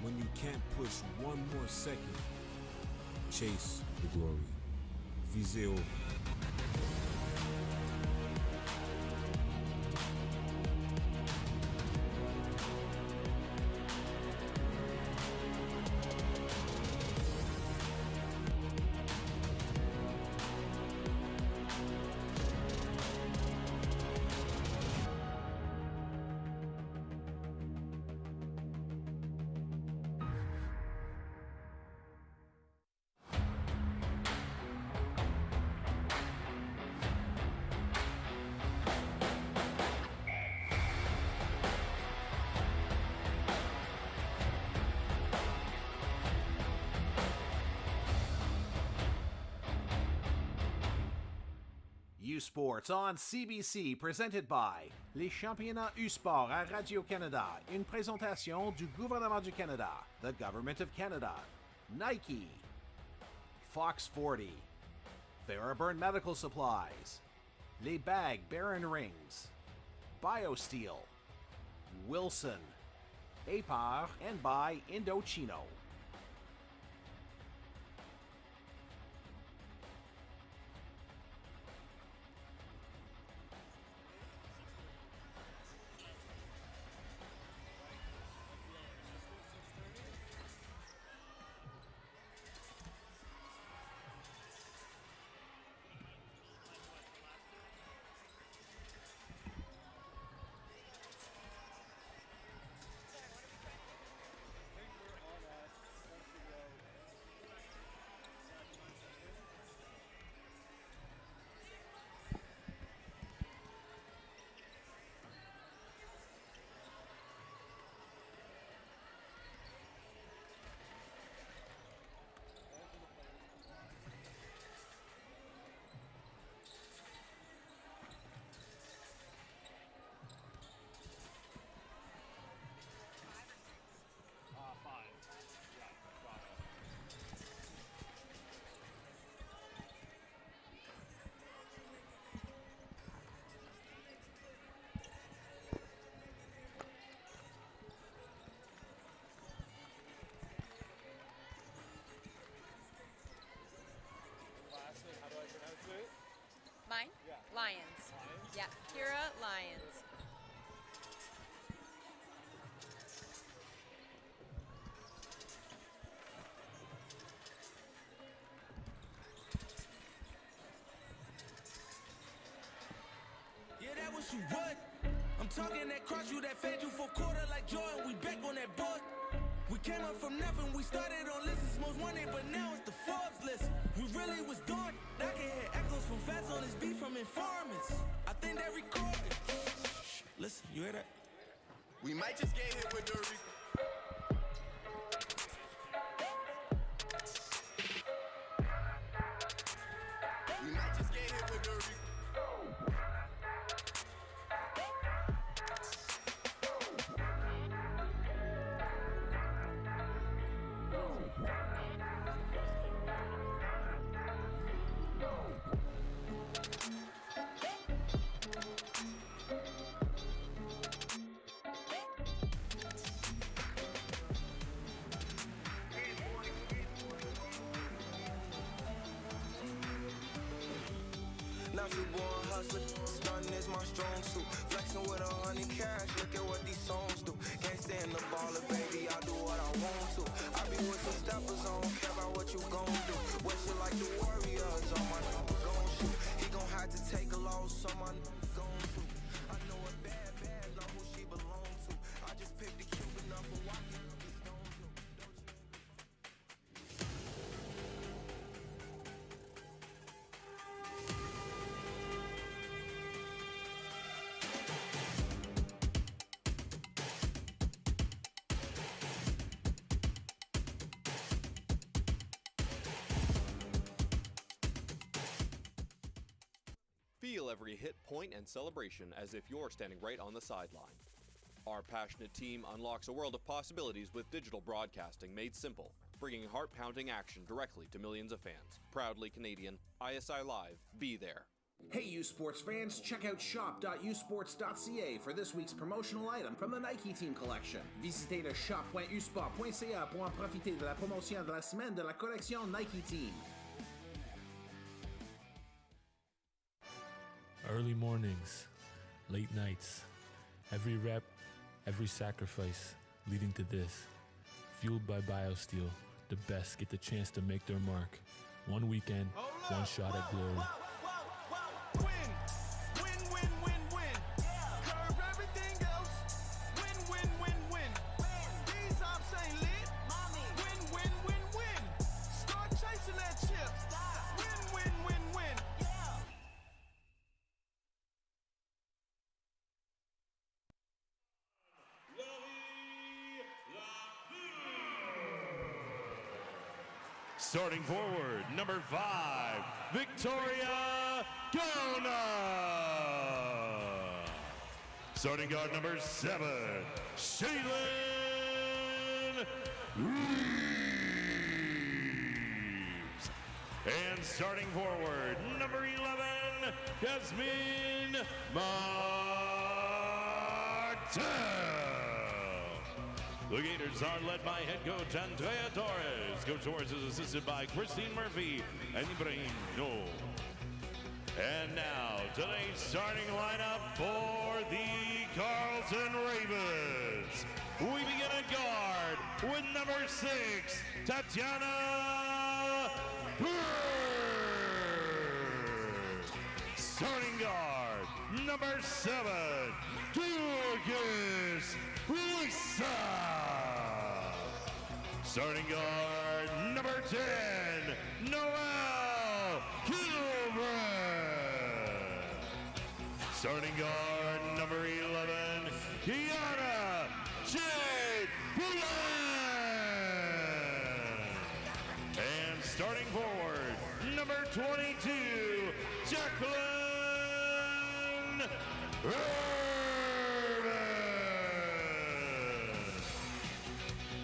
When you can't push one more second, chase the glory. Visez haut. U-Sports on CBC, presented by les championnats U-Sport à Radio-Canada, une présentation du gouvernement du Canada, the Government of Canada, Nike, Fox 40, Theraburn Medical Supplies, Les Bag Baron Rings, BioSteel, Wilson, APAR, and by Indochino. How do I pronounce it? Mine? Yeah. Lions. Lions? Yeah, Kira Lions. Yeah, that was you what? I'm talking that cross you, that fed you for quarter like Jordan. We back on that board. We came up from nothing, we started on lists most wanted, but now it's the Forbes list. We really was doing. I can hear echoes from fans on this beat from informants. I think they recorded. Shh, listen, you hear that? We might just get hit with the We might just get hit with the Natural born hustler, stunning is my strong suit. Flexing with 100 cash, look at what these songs do. Can't stand the baller, baby, I do what I want to. I be with some steppers, I don't care about what you gon' do. What you like the Warriors, on my nigga gon' shoot. He gon' have to take a loss, so my nigga gon' do. I know a bad, know who she belong to. I just picked the Cuban up for walking. Feel every hit, point, and celebration as if you're standing right on the sideline. Our passionate team unlocks a world of possibilities with digital broadcasting made simple, bringing heart-pounding action directly to millions of fans. Proudly Canadian, ISI Live, be there. Hey, you sports fans, check out shop.usports.ca for this week's promotional item from the Nike Team Collection. Visitez le shop.usport.ca pour en profiter de la promotion de la semaine de la collection Nike Team. Early mornings, late nights, every rep, every sacrifice leading to this. Fueled by BioSteel, the best get the chance to make their mark. One weekend, one shot at glory. Starting forward, number 5, Victoria Gona. Starting guard, number 7, Shaylin Reeves. And starting forward, number 11, Yasmin Martel. The Gators are led by head coach Andrea Torres. Coach Torres is assisted by Christine Murphy and Ibrahim Noor. And now, today's starting lineup for the Carleton Ravens. We begin at guard with number 6, Tatiana Bird. Starting guard, number 7, Durgis Lisa. Starting guard, number 10, Noel Gilbert. Starting guard, number 11, Kiana Jade Boulan. And starting forward, number 22, Jacqueline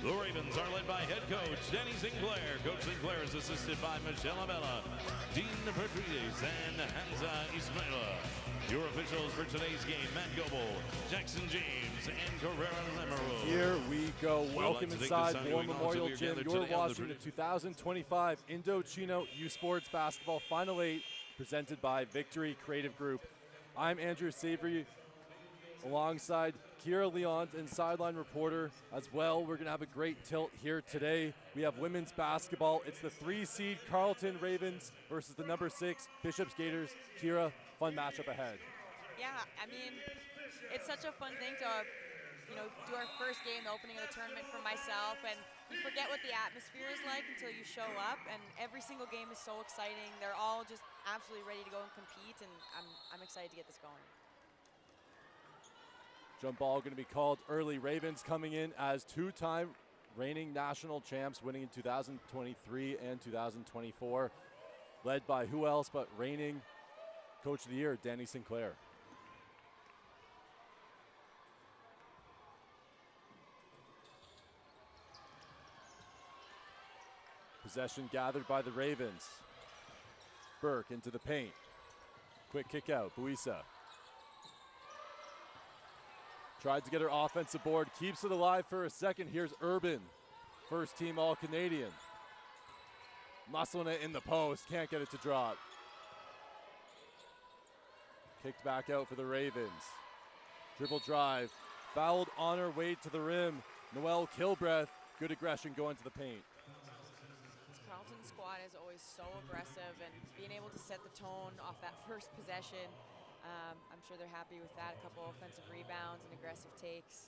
The Ravens are led by head coach Danny Sinclair. Coach Sinclair is assisted by Michelle Abella, Dean Patrides, and Hamza Ismaila. Your officials for today's game, Matt Goebel, Jackson James, and Carrera Lemereau. Here we go. Welcome inside War Memorial Gym. You're watching the 2025 Indochino U Sports Basketball Final 8 presented by Victory Creative Group. I'm Andrew Savory alongside Kira Leon and sideline reporter as well. We're going to have a great tilt here today. We have women's basketball. It's the 3-seed Carleton Ravens versus the number 6 Bishops Gators. Kira, fun matchup ahead. Yeah, I mean, it's such a fun thing to, do our first game, the opening of the tournament for myself, and you forget what the atmosphere is like until you show up, and every single game is so exciting. They're all just absolutely ready to go and compete, and I'm excited to get this going. Jump ball going to be called early. Ravens coming in as two-time reigning national champs, winning in 2023 and 2024. Led by who else but reigning Coach of the Year, Danny Sinclair. Possession gathered by the Ravens. Burke into the paint. Quick kick out, Buisa. Tried to get her offensive board, keeps it alive for a second. Here's Urban, first team All-Canadian. Muscling it in the post, can't get it to drop. Kicked back out for the Ravens. Dribble drive, fouled on her way to the rim. Noelle Kilbreth, good aggression going to the paint. This Carleton squad is always so aggressive, and being able to set the tone off that first possession, I'm sure they're happy with that. A couple offensive rebounds and aggressive takes.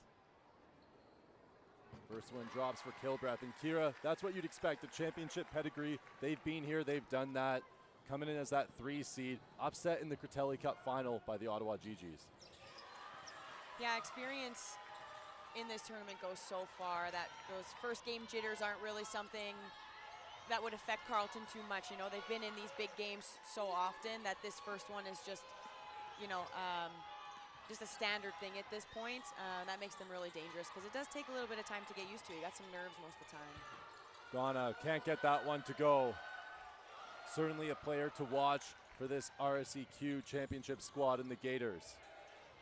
First one drops for Kilbreth. And Kira, that's what you'd expect, a championship pedigree. They've been here, they've done that. Coming in as that 3 seed, upset in the Critelli Cup final by the Ottawa GGs. Yeah, experience in this tournament goes so far that those first game jitters aren't really something that would affect Carleton too much. They've been in these big games so often that this first one is just, just a standard thing at this point. That makes them really dangerous because it does take a little bit of time to get used to. You got some nerves most of the time. Ghana can't get that one to go. Certainly a player to watch for this RSEQ championship squad in the Gaiters.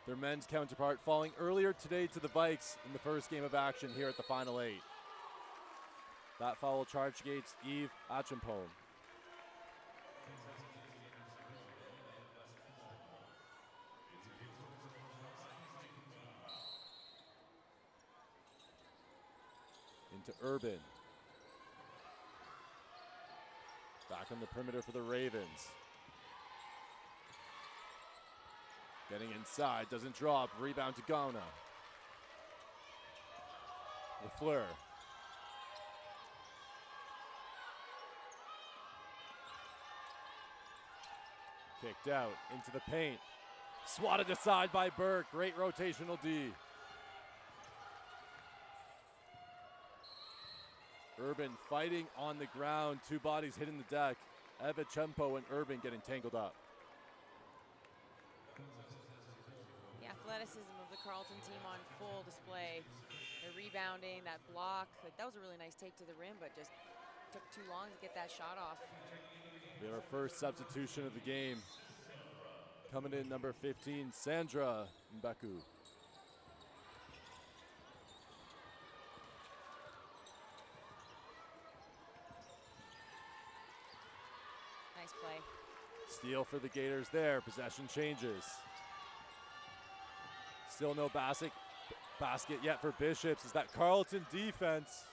Their men's counterpart falling earlier today to the Vikes in the first game of action here at the Final 8. That foul will charge against Yves Achimpone. Into Urban. Back on the perimeter for the Ravens. Getting inside, doesn't drop, rebound to Ghana. LaFleur. Kicked out into the paint. Swatted aside by Burke, great rotational D. Urban fighting on the ground, two bodies hitting the deck. Evachempo and Urban getting tangled up. The athleticism of the Carleton team on full display. The rebounding, that block, that was a really nice take to the rim, but just took too long to get that shot off. We have our first substitution of the game. Coming in, number 15, Sandra Mbaku. Nice play. Steal for the Gators there. Possession changes. Still no basket yet for Bishops. Is that Carleton defense?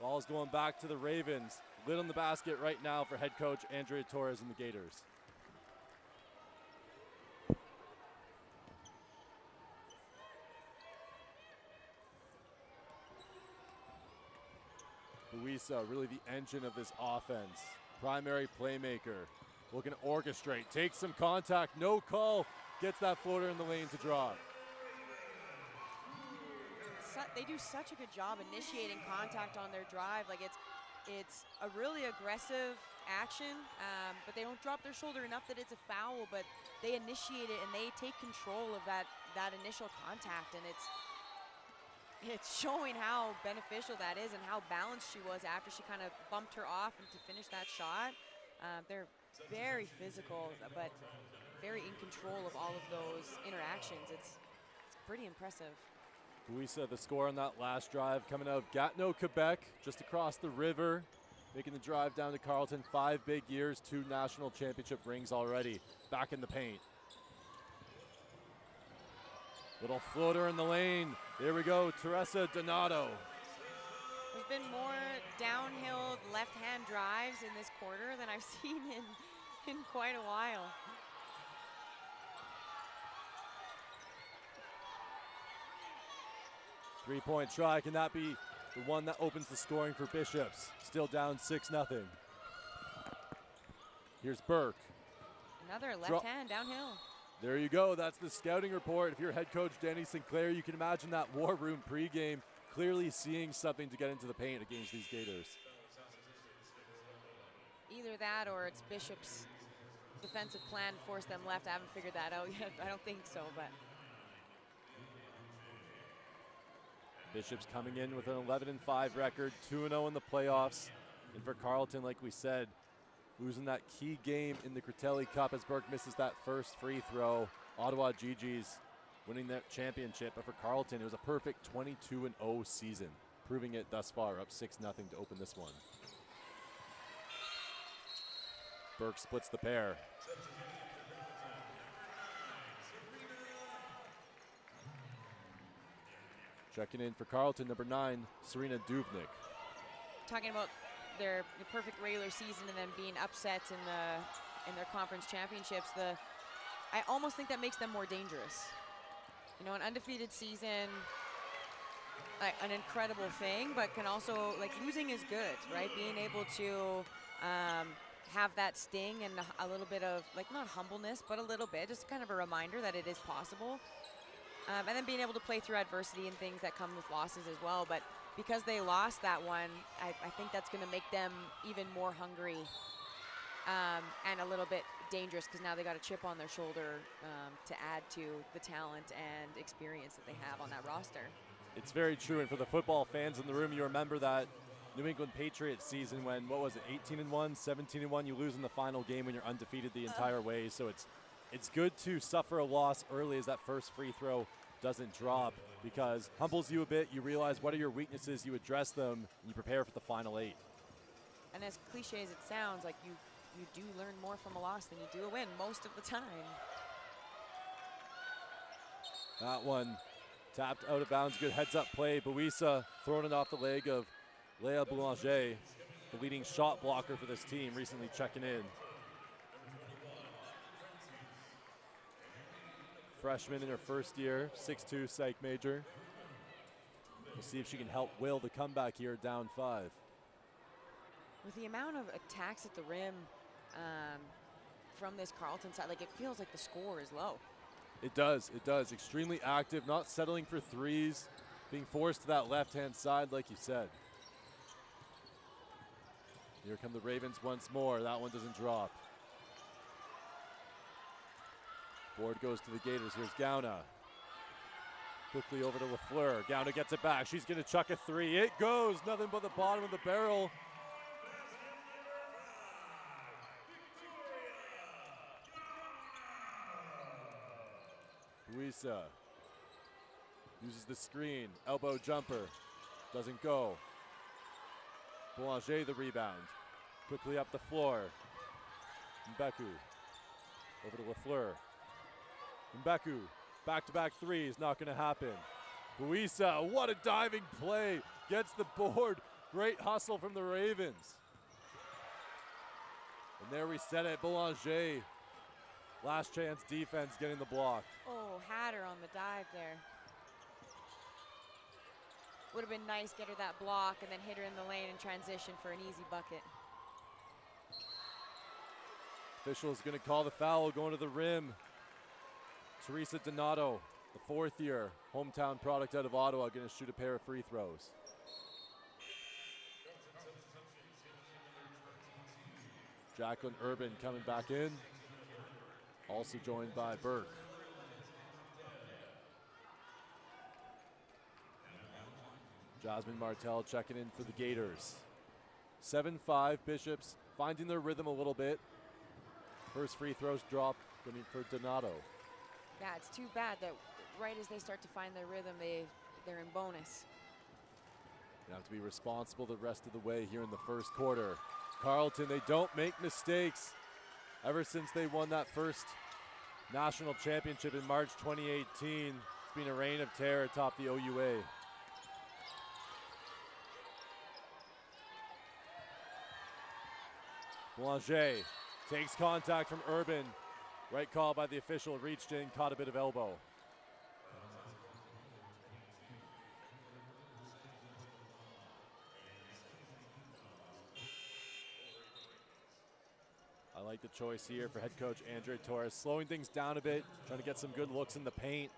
Ball's going back to the Ravens. Lid on the basket right now for head coach Andrea Torres and the Gators. Luisa, really the engine of this offense. Primary playmaker. Looking to orchestrate. Takes some contact. No call. Gets that floater in the lane to drop. They do such a good job initiating contact on their drive. Like it's a really aggressive action, but they don't drop their shoulder enough that it's a foul, but they initiate it and they take control of that initial contact, and it's showing how beneficial that is and how balanced she was after she kind of bumped her off and to finish that shot. They're very physical, but very in control of all of those interactions. It's pretty impressive. Luisa, the score on that last drive coming out of Gatineau, Quebec, just across the river, making the drive down to Carleton. 5 big years, 2 national championship rings already. Back in the paint. Little floater in the lane. Here we go, Teresa Donato. There's been more downhill left-hand drives in this quarter than I've seen in quite a while. Three-point try, can that be the one that opens the scoring for Bishops? Still down 6-0. Here's Burke. Another left hand downhill. There you go, that's the scouting report. If you're head coach Danny Sinclair, you can imagine that war room pregame, clearly seeing something to get into the paint against these Gators. Either that or it's Bishop's defensive plan to force them left. I haven't figured that out yet. I don't think so, but. Bishops coming in with an 11-5 record, 2-0 in the playoffs. And for Carleton, like we said, losing that key game in the Critelli Cup as Burke misses that first free throw. Ottawa GG's winning that championship. But for Carleton, it was a perfect 22-0 season, proving it thus far, up 6-0 to open this one. Burke splits the pair. Checking in for Carleton, number 9, Serena Duvnik. Talking about their perfect regular season and then being upset in their conference championships, I almost think that makes them more dangerous. You know, an undefeated season, an incredible thing, but can also, like, losing is good, right? Being able to have that sting and a little bit of, like, not humbleness, but a little bit, just kind of a reminder that it is possible. And then being able to play through adversity and things that come with losses as well. But because they lost that one, I think that's going to make them even more hungry and a little bit dangerous, because now they got a chip on their shoulder to add to the talent and experience that they have on that roster. It's very true, and for the football fans in the room, you remember that New England Patriots season when, what was it, 18-1, 17-1, you lose in the final game when you're undefeated the entire way. So it's good to suffer a loss early as that first free throw doesn't drop, because humbles you a bit. You realize what are your weaknesses, you address them, and you prepare for the final 8. And as cliche as it sounds, like you do learn more from a loss than you do a win most of the time. That one tapped out of bounds. Good heads-up play. Buisa throwing it off the leg of Léa Boulanger, the leading shot blocker for this team, recently checking in. Freshman in her first year, 6'2", psych major. We'll see if she can help will the comeback here, down 5. With the amount of attacks at the rim from this Carleton side, like, it feels like the score is low. It does. Extremely active, not settling for threes, being forced to that left-hand side, like you said. Here come the Ravens once more. That one doesn't drop. Board goes to the Gators. Here's Gauna. Quickly over to Lafleur. Gauna gets it back. She's going to chuck a 3. It goes. Nothing but the bottom of the barrel. Buisa uses the screen. Elbow jumper. Doesn't go. Boulanger the rebound. Quickly up the floor. Mbeku. Over to Lafleur. Mbeku. Back-to-back threes. Not going to happen. Buisa. What a diving play. Gets the board. Great hustle from the Ravens. And there we set it. Boulanger. Last chance defense getting the block. Oh, had her on the dive there. Would have been nice, get her that block and then hit her in the lane and transition for an easy bucket. Official's going to call the foul, going to the rim. Teresa Donato, the 4th year, hometown product out of Ottawa, going to shoot a pair of free throws. Jacqueline Urban coming back in. Also joined by Burke. Jasmine Martel checking in for the Gators. 7-5, Bishops finding their rhythm a little bit. First free throws dropped for Donato. Yeah, it's too bad that right as they start to find their rhythm, they're in bonus. You have to be responsible the rest of the way here in the first quarter. Carleton, they don't make mistakes. Ever since they won that first national championship in March 2018, it's been a reign of terror atop the OUA. Boulanger takes contact from Urban. Right call by the official, reached in, caught a bit of elbow. I like the choice here for head coach Andre Torres, slowing things down a bit, trying to get some good looks in the paint.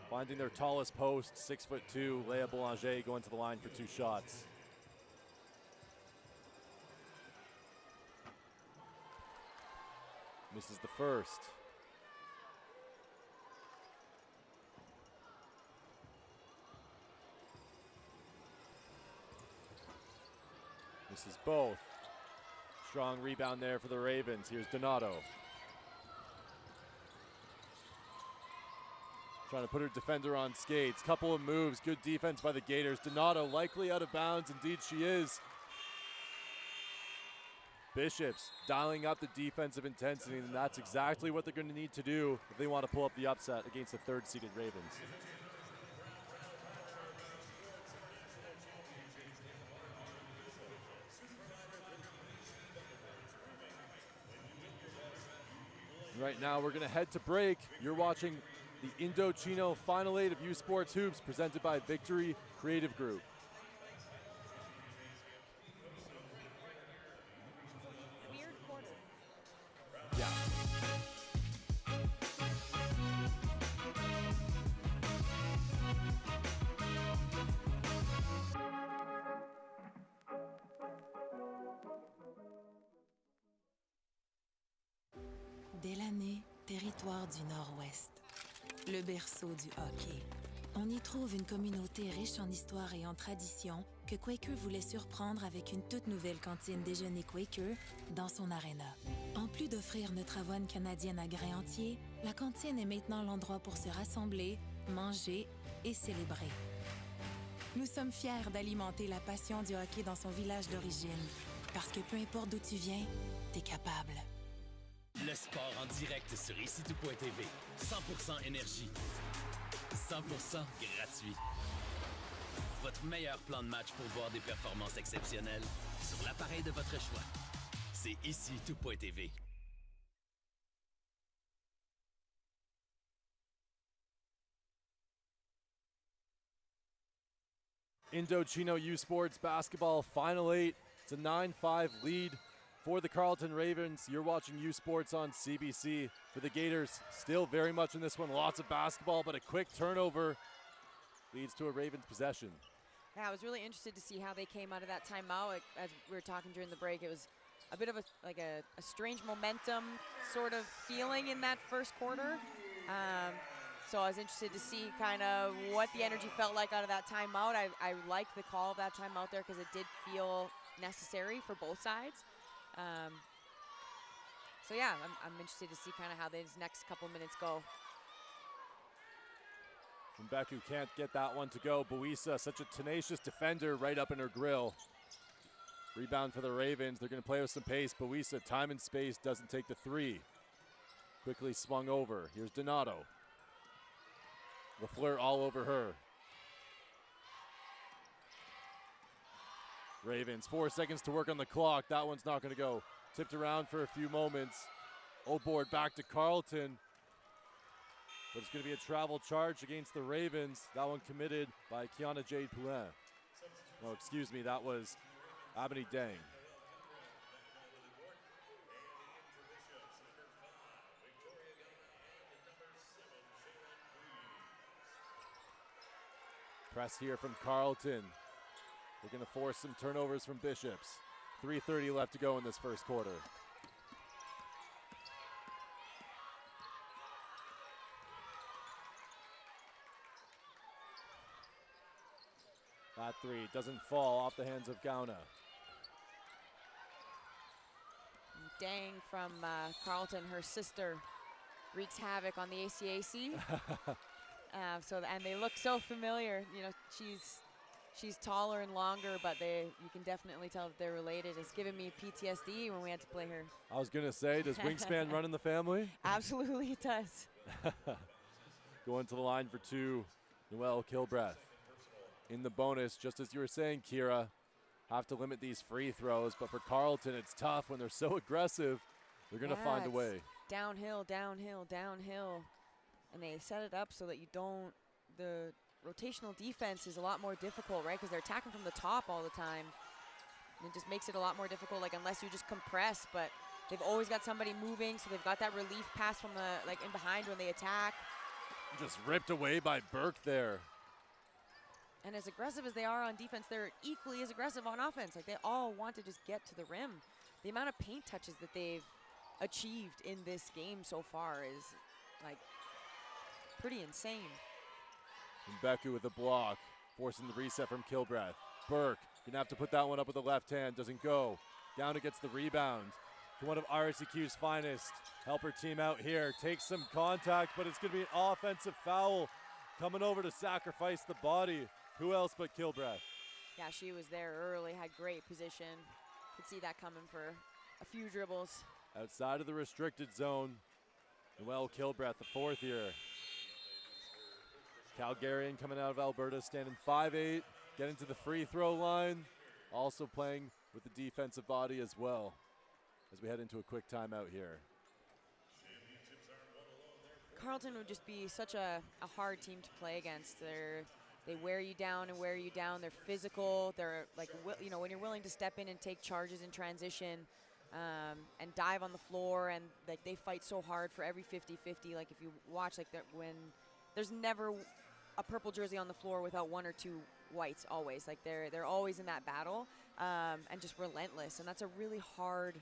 Finding their tallest post, 6'2", Léa Boulanger going to the line for 2 shots. Misses the first. Misses both. Strong rebound there for the Ravens. Here's Donato. Trying to put her defender on skates. Couple of moves. Good defense by the Gators. Donato likely out of bounds. Indeed she is. Bishops dialing up the defensive intensity, and that's exactly what they're going to need to do if they want to pull up the upset against the 3rd-seeded Ravens. Right now we're going to head to break. You're watching the Indochino Final 8 of U Sports Hoops presented by Victory Creative Group. Yeah. Delaney, territoire du Nord-Ouest, le berceau du hockey. On y trouve une communauté riche en histoire et en tradition que Quaker voulait surprendre avec une toute nouvelle cantine déjeuner Quaker dans son aréna. En plus d'offrir notre avoine canadienne à grains entiers, la cantine est maintenant l'endroit pour se rassembler, manger et célébrer. Nous sommes fiers d'alimenter la passion du hockey dans son village d'origine, parce que peu importe d'où tu viens, t'es capable. Le sport en direct sur ici-tout.tv. 100% énergie. 100% gratuit. Votre meilleur plan de match pour voir des performances exceptionnelles sur l'appareil de votre choix. C'est ici-tout.tv. Indochino U Sports basketball final 8. It's a 9-5 lead for the Carleton Ravens. You're watching U Sports on CBC. For the Gators, still very much in this one. Lots of basketball, but a quick turnover leads to a Ravens possession. Yeah, I was really interested to see how they came out of that timeout. As we were talking during the break, it was a bit of a strange momentum sort of feeling in that first quarter. So I was interested to see kind of what the energy felt like out of that timeout. I liked the call of that timeout there because it did feel necessary for both sides. So yeah, I'm interested to see kind of how these next couple minutes go. Mbeku can't get that one to go. Buisa, such a tenacious defender, right up in her grill. Rebound for the Ravens. They're going to play with some pace. Buisa, time and space, doesn't take the three. Quickly swung over. Here's Donato. LaFleur all over her. Ravens, 4 seconds to work on the clock. That one's not going to go. Tipped around for a few moments. O'Board back to Carleton. But it's going to be a travel charge against the Ravens. That one committed by Kiana Jade Poulin. Oh, excuse me, that was Abini Dang. Press here from Carleton. They're going to force some turnovers from Bishops. 3:30 left to go in this first quarter. That three doesn't fall off the hands of Gauna. Dang from Carleton, her sister, wreaks havoc on the ACAC. And they look so familiar. You know, she's taller and longer, but you can definitely tell that they're related. It's given me PTSD when we had to play her. I was gonna say, does wingspan run in the family? Absolutely it does. Going to the line for two, Noelle Kilbreath. In the bonus, just as you were saying, Kira, have to limit these free throws, but for Carleton, it's tough when they're so aggressive. They're gonna find a way. Downhill, downhill, downhill. And they set it up so that you don't, the rotational defense is a lot more difficult, right? Because they're attacking from the top all the time. And it just makes it a lot more difficult, like unless you just compress, but they've always got somebody moving, so they've got that relief pass from the, like in behind when they attack. Just ripped away by Burke there. And as aggressive as they are on defense, they're equally as aggressive on offense. Like they all want to just get to the rim. The amount of paint touches that they've achieved in this game so far is like pretty insane. Mbeku with the block, forcing the reset from Kilbreath. Burke gonna have to put that one up with the left hand, doesn't go. Down gets the rebound. One of RSEQ's finest. Help her team out here. Takes some contact, but it's gonna be an offensive foul. Coming over to sacrifice the body. Who else but Kilbreath? Yeah, she was there early, had great position. Could see that coming for a few dribbles. Outside of the restricted zone. Noelle Kilbreath, the fourth year. Calgarian coming out of Alberta, standing 5'8", getting to the free throw line. Also playing with the defensive body as well as we head into a quick timeout here. Carleton would just be such a hard team to play against. They wear you down and wear you down. They're physical. They're like, you know, when you're willing to step in and take charges in transition and dive on the floor, and like they fight so hard for every 50-50. Like if you watch, like when there's never a purple jersey on the floor without one or two whites always. Like they're always in that battle and just relentless. And that's a really hard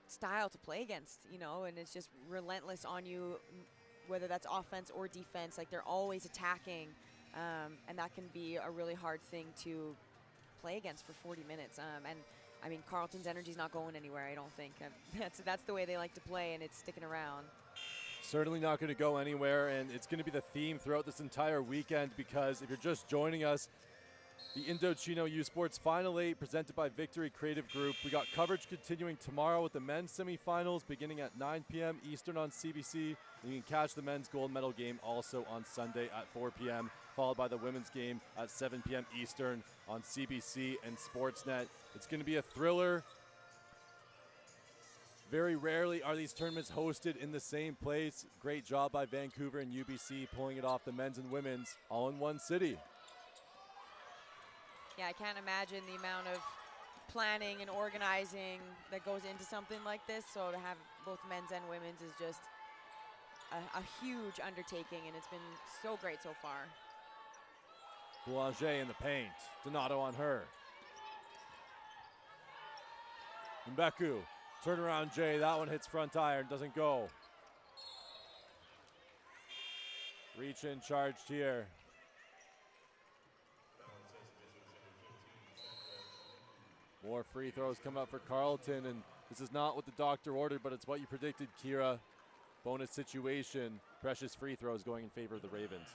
style to play against, you know, and it's just relentless on you, whether that's offense or defense. Like they're always attacking. and that can be a really hard thing to play against for 40 minutes. And I mean, Carleton's energy's not going anywhere, I don't think. That's the way they like to play, and it's sticking around. Certainly not going to go anywhere, and it's going to be the theme throughout this entire weekend, because if you're just joining us, the Indochino U Sports Final 8 presented by Victory Creative Group. We got coverage continuing tomorrow with the men's semifinals beginning at 9 p.m. Eastern on CBC. And you can catch the men's gold medal game also on Sunday at 4 p.m., followed by the women's game at 7 p.m. Eastern on CBC and Sportsnet. It's going to be a thriller. Very rarely are these tournaments hosted in the same place. Great job by Vancouver and UBC pulling it off, the men's and women's, all in one city. Yeah, I can't imagine the amount of planning and organizing that goes into something like this. So to have both men's and women's is just a huge undertaking, and it's been so great so far. Boulanger in the paint. Donato on her. Mbeku, turnaround Jay. That one hits front iron, doesn't go. Reach in, charged here. More free throws come up for Carleton, and this is not what the doctor ordered, but it's what you predicted, Kira. Bonus situation, precious free throws going in favor of the Ravens.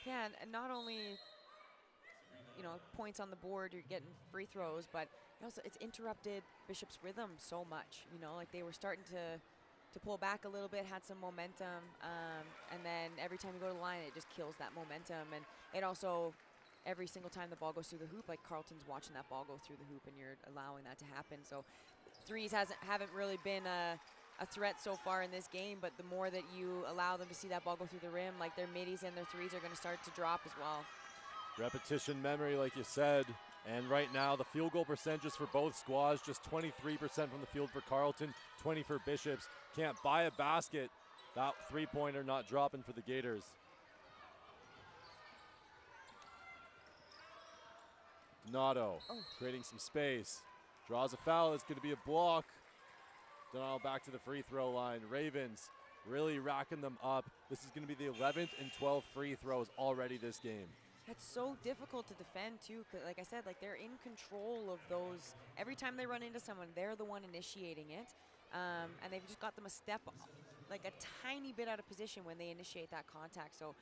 Yeah, and not only, you know, points on the board, you're getting free throws, but also it's interrupted Bishop's rhythm so much. You know, like they were starting to pull back a little bit, had some momentum, and then every time you go to the line, it just kills that momentum. And it also, every single time the ball goes through the hoop, like Carleton's watching that ball go through the hoop, and you're allowing that to happen. So threes haven't really been a threat so far in this game, but the more that you allow them to see that ball go through the rim, like their middies and their threes are going to start to drop as well. Repetition memory, like you said. And right now, the field goal percentages for both squads, just 23% from the field for Carleton, 20 for Bishops. Can't buy a basket. That three-pointer not dropping for the Gators. Donato creating some space. Draws a foul. It's going to be a block. Donato back to the free throw line. Ravens really racking them up. This is going to be the 11th and 12th free throws already this game. It's so difficult to defend too, 'cause like I said, like they're in control of those. Every time they run into someone, they're the one initiating it, and they've just got them a step, like a tiny bit out of position when they initiate that contact. So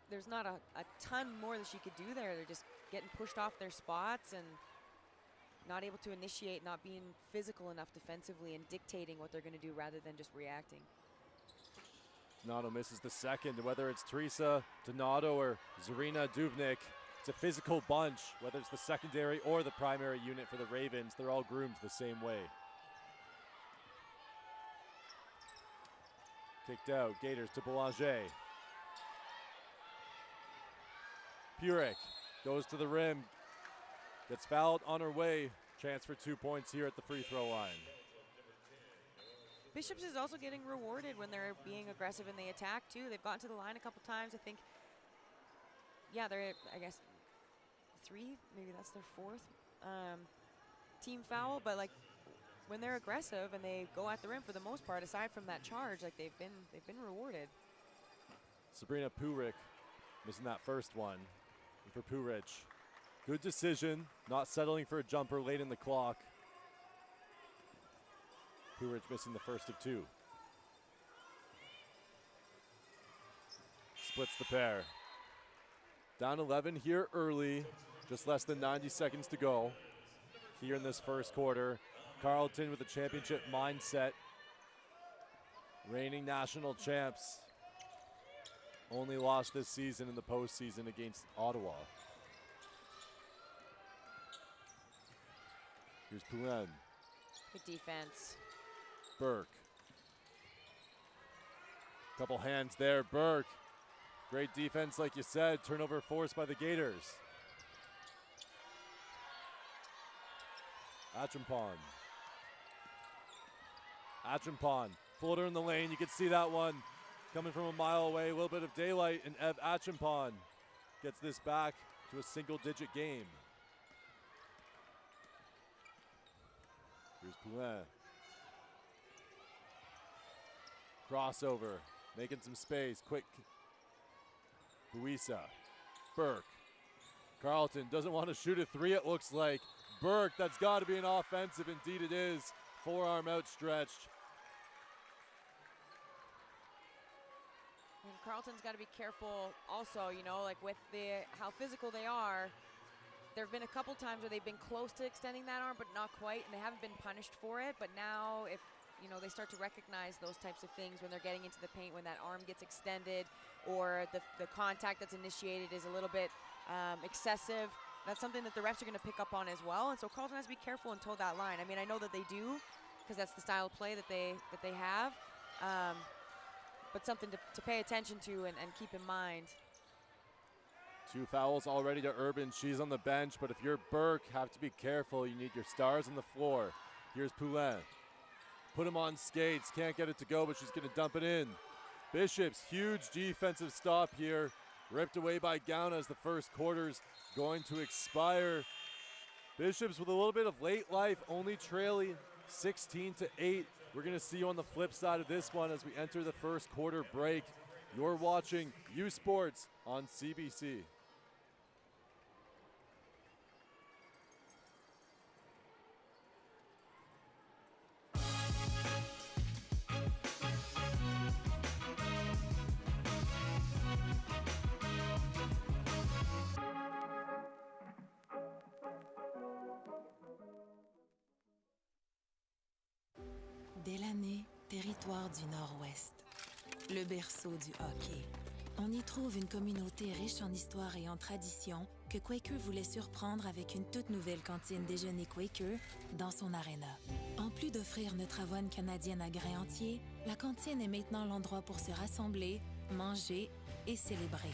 there's not a ton more that she could do there. They're just getting pushed off their spots and not able to initiate, not being physical enough defensively and dictating what they're going to do rather than just reacting. Donato misses the second. Whether it's Teresa Donato or Zarina Duvnik, it's a physical bunch. Whether it's the secondary or the primary unit for the Ravens, they're all groomed the same way. Kicked out. Gaiters to Boulanger. Purick goes to the rim. Gets fouled on her way. Chance for 2 points here at the free throw line. Bishops is also getting rewarded when they're being aggressive in the attack too. They've gotten to the line a couple times. I think, yeah, they're, I guess, 3, maybe that's their 4th team foul. But like when they're aggressive and they go at the rim for the most part, aside from that charge, like they've been rewarded. Sabrina Purick missing that first one. And for Purich, good decision, not settling for a jumper late in the clock. Purich missing the first of 2. Splits the pair. Down 11 here early, just less than 90 seconds to go here in this first quarter. Carleton with a championship mindset. Reigning national champs. Only lost this season in the postseason against Ottawa. Here's Poulin. Good defense. Burke. Couple hands there, Burke. Great defense, like you said. Turnover forced by the Gators. Achampong. Floater in the lane. You can see that one coming from a mile away. A little bit of daylight, and Ev Achampong gets this back to a single-digit game. Here's Poulin. Crossover, making some space. Quick. Buisa Burke. Carleton doesn't want to shoot a three, it looks like. Burke, that's got to be an offensive. Indeed it is. Forearm outstretched. And Carleton's got to be careful also, you know, like with how physical they are. There have been a couple times where they've been close to extending that arm, but not quite, and they haven't been punished for it. But now if, you know, they start to recognize those types of things when they're getting into the paint, when that arm gets extended or the contact that's initiated is a little bit excessive, that's something that the refs are going to pick up on as well. And so Carleton has to be careful and toe that line. I mean, I know that they do, because that's the style of play that they have, but something to pay attention to and keep in mind. 2 fouls already to Urban. She's on the bench, but if you're Burke, have to be careful. You need your stars on the floor. Here's Poulin. Put him on skates. Can't get it to go, but she's going to dump it in. Bishop's huge defensive stop here. Ripped away by Gauna as the first quarter's going to expire. Bishops with a little bit of late life, only trailing 16-8. We're going to see you on the flip side of this one as we enter the first quarter break. You're watching U Sports on CBC. Delaney, territoire du Nord-Ouest. Le berceau du hockey. On y trouve une communauté riche en histoire et en tradition que Quaker voulait surprendre avec une toute nouvelle cantine déjeuner Quaker dans son aréna. En plus d'offrir notre avoine canadienne à grains entiers, la cantine est maintenant l'endroit pour se rassembler, manger et célébrer.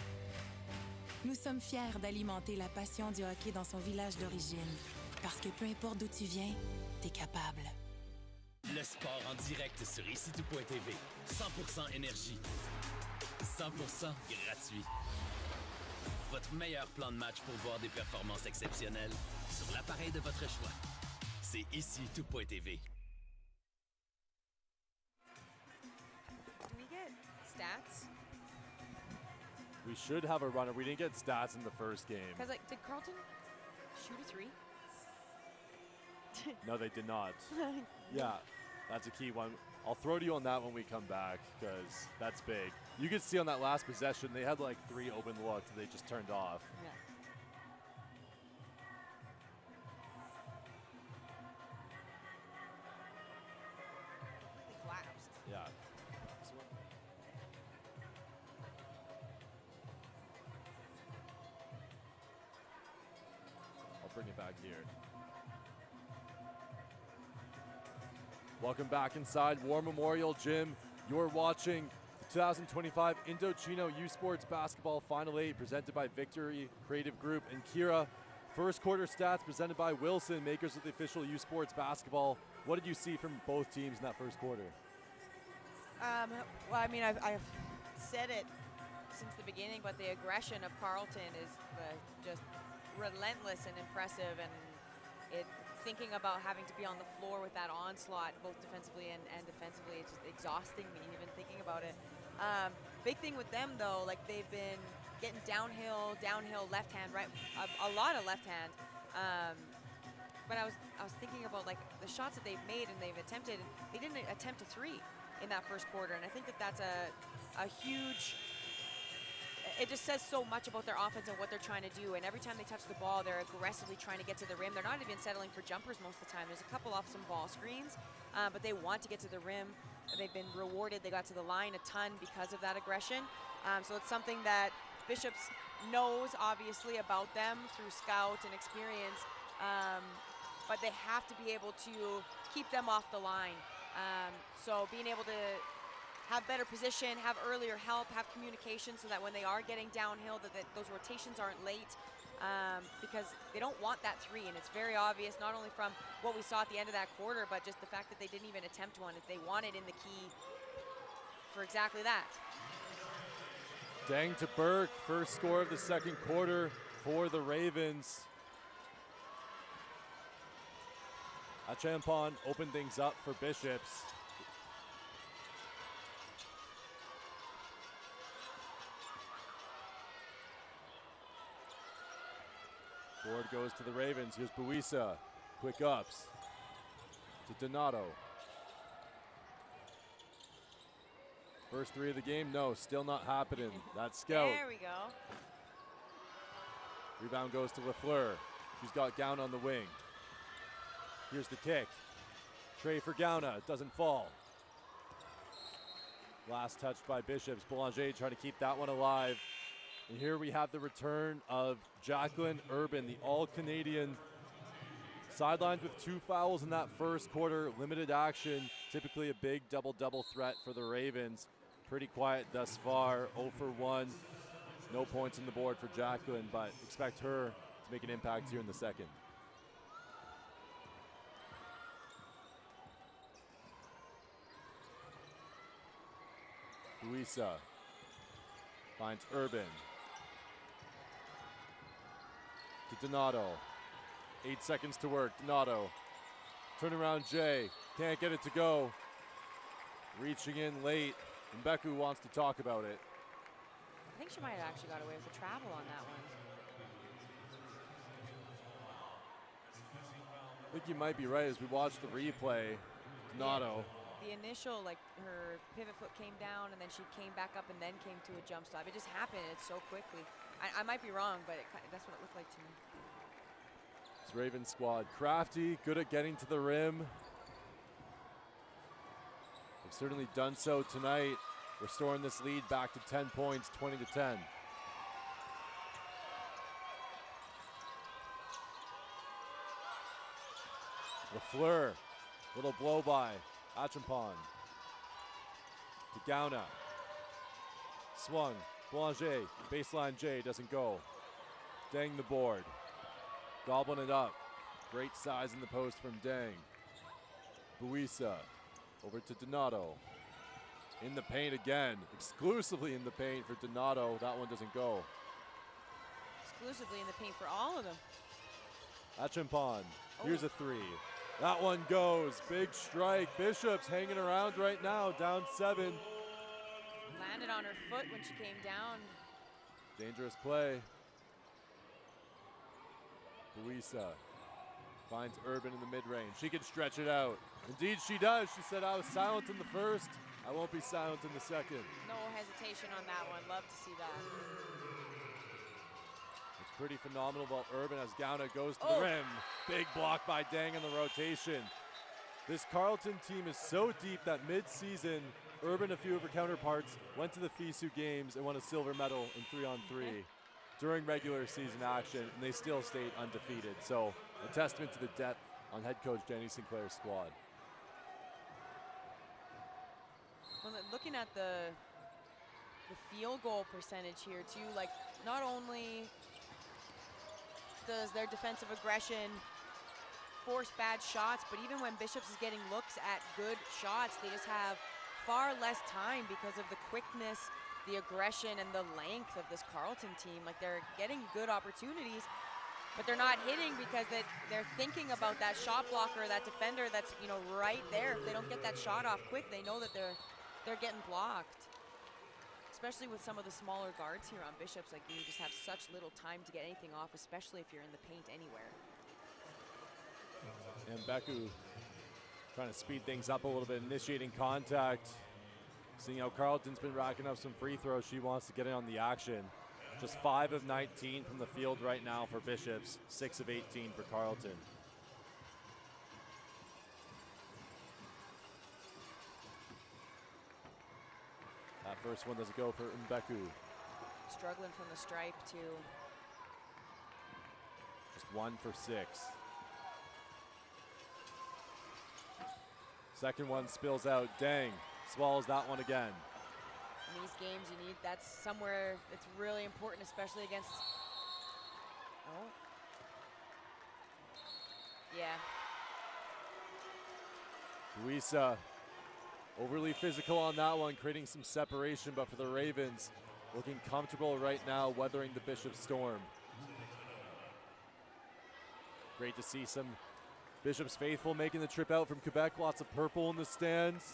Nous sommes fiers d'alimenter la passion du hockey dans son village d'origine, parce que peu importe d'où tu viens, t'es capable. Le sport en direct sur icitout.tv. 100% énergie. 100% gratuit. Votre meilleur plan de match pour voir des performances exceptionnelles sur l'appareil de votre choix. C'est icitout.tv. Do we get stats? We should have a runner. We didn't get stats in the first game. Because, like, did Carleton shoot a three? No, they did not. Yeah, that's a key one. I'll throw to you on that when we come back, because that's big. You could see on that last possession, they had like 3 open looks that they just turned off. Yeah. They collapsed. Yeah. I'll bring it back here. Welcome back inside War Memorial Gym. You're watching the 2025 Indochino U Sports Basketball Final 8 presented by Victory Creative Group and Kira. First quarter stats presented by Wilson, makers of the official U Sports Basketball. What did you see from both teams in that first quarter? Well, I mean, I've said it since the beginning, but the aggression of Carleton is just relentless and impressive, and thinking about having to be on the floor with that onslaught, both defensively and defensively, it's just exhausting me even thinking about it. Big thing with them though, like they've been getting downhill, left hand, right, a lot of left hand. But I was thinking about like the shots that they've made and they've attempted. They didn't attempt a three in that first quarter, and I think that that's a huge. It just says so much about their offense and what they're trying to do. And every time they touch the ball, they're aggressively trying to get to the rim. They're not even settling for jumpers most of the time. There's a couple off some ball screens, but they want to get to the rim. They've been rewarded. They got to the line a ton because of that aggression. So it's something that Bishops knows, obviously, about them through scout and experience. But they have to be able to keep them off the line. So being able to have better position, have earlier help, have communication so that when they are getting downhill, that those rotations aren't late, because they don't want that three. And it's very obvious, not only from what we saw at the end of that quarter, but just the fact that they didn't even attempt one. If they want it in the key for exactly that. Dang to Burke, first score of the second quarter for the Ravens. Achampon opened things up for Bishops. Board goes to the Ravens. Here's Buisa. Quick ups to Donato. First three of the game, no, still not happening. That's Scout. There we go. Rebound goes to Lafleur. She's got Gauna on the wing. Here's the kick. Tray for Gauna. It doesn't fall. Last touch by Bishops. Boulanger trying to keep that one alive. And here we have the return of Jacqueline Urban, the all-Canadian. Sidelined with 2 fouls in that first quarter. Limited action. Typically a big double-double threat for the Ravens. Pretty quiet thus far. 0 for 1. No points on the board for Jacqueline, but expect her to make an impact here in the second. Buisa finds Urban. To Donato. 8 seconds to work. Donato. Turnaround Jay. Can't get it to go. Reaching in late. And Beku wants to talk about it. I think she might have actually got away with the travel on that one. I think you might be right as we watch the replay. Donato. The initial, like, her pivot foot came down and then she came back up and then came to a jump stop. It just happened so quickly. I might be wrong, but that's what it looked like to me. This Ravens squad, crafty, good at getting to the rim. They've certainly done so tonight, restoring this lead back to 10 points, 20 to 10. Lafleur, little blow by. Achampon to Gauna. Swung. Boulanger. Baseline J doesn't go. Dang the board. Gobbling it up. Great size in the post from Dang. Buisa over to Donato. In the paint again. Exclusively in the paint for Donato. That one doesn't go. Exclusively in the paint for all of them. Achampon. Here's a three. That one goes. Big strike. Bishops hanging around right now, down 7. Landed on her foot when she came down. Dangerous play. Buisa finds Urban in the mid-range. She can stretch it out. Indeed she does. She said, I was silent in the first. I won't be silent in the second. No hesitation on that one. Love to see that. It's pretty phenomenal about Urban as Gauna goes to the rim. Big block by Dang in the rotation. This Carleton team is so deep that mid-season, Urban, a few of her counterparts, went to the FISU games and won a silver medal in 3-on-3 during regular season action, and they still stayed undefeated. So a testament to the depth on head coach Jenny Sinclair's squad. Well, looking at the field goal percentage here too, like not only does their defensive aggression force bad shots, but even when Bishops is getting looks at good shots, they just have far less time because of the quickness, the aggression, and the length of this Carleton team. Like, they're getting good opportunities, but they're not hitting because they're thinking about that shot blocker, that defender that's, you know, right there. If they don't get that shot off quick, they know that they're getting blocked. Especially with some of the smaller guards here on Bishops, like, you just have such little time to get anything off, especially if you're in the paint anywhere. And Beku trying to speed things up a little bit, initiating contact. Seeing how Carleton's been racking up some free throws, she wants to get in on the action. Just 5 of 19 from the field right now for Bishops, 6 of 18 for Carleton. That first one doesn't go for Mbeku. Struggling from the stripe too. Just 1 for 6. Second one spills out. Dang, swallows that one again. In these games, you need, that's somewhere it's really important, especially against, yeah. Buisa overly physical on that one, creating some separation, but for the Ravens, looking comfortable right now, weathering the Bishop storm. Great to see some Bishops faithful making the trip out from Quebec. Lots of purple in the stands,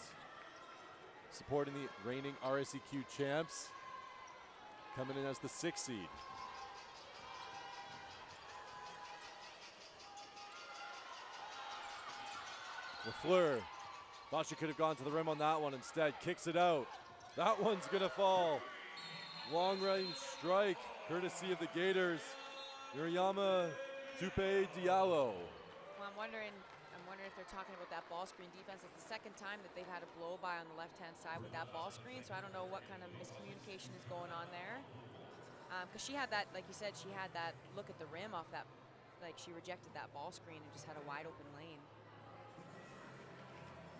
supporting the reigning RSEQ champs, coming in as the 6th seed. LaFleur thought she could have gone to the rim on that one. Instead, kicks it out. That one's going to fall. Long-range strike, courtesy of the Gaiters. Miriama Tupe Diallo. Well, I'm wondering if they're talking about that ball screen defense. It's the second time that they've had a blow-by on the left-hand side with that ball screen, so I don't know what kind of miscommunication is going on there. Because she had that, like you said, she had that look at the rim off that, like she rejected that ball screen and just had a wide-open lane.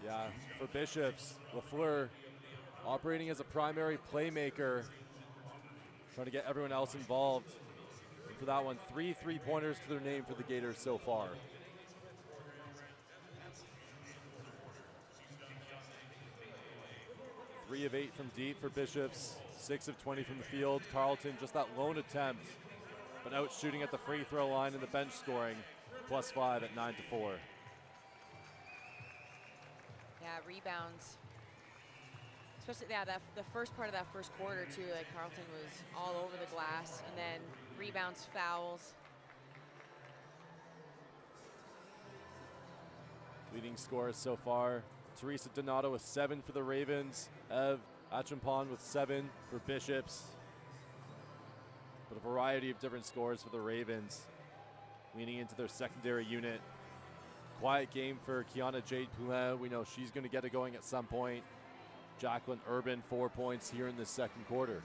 Yeah, for Bishops, LaFleur operating as a primary playmaker, trying to get everyone else involved. And for that one, 3 3-pointers to their name for the Gators so far. 3 of 8 from deep for Bishops, 6 of 20 from the field. Carleton, just that lone attempt, but out shooting at the free throw line and the bench scoring, +5 at 9-4. Yeah, rebounds. Especially, yeah, the first part of that first quarter, too, like Carleton was all over the glass, and then rebounds, fouls. Leading scorers so far, Teresa Donato with 7 for the Ravens, Ev Achampon with 7 for Bishops. But a variety of different scores for the Ravens, leaning into their secondary unit. Quiet game for Kiana Jade Poulin. We know she's going to get it going at some point. Jacqueline Urban, 4 points here in the second quarter.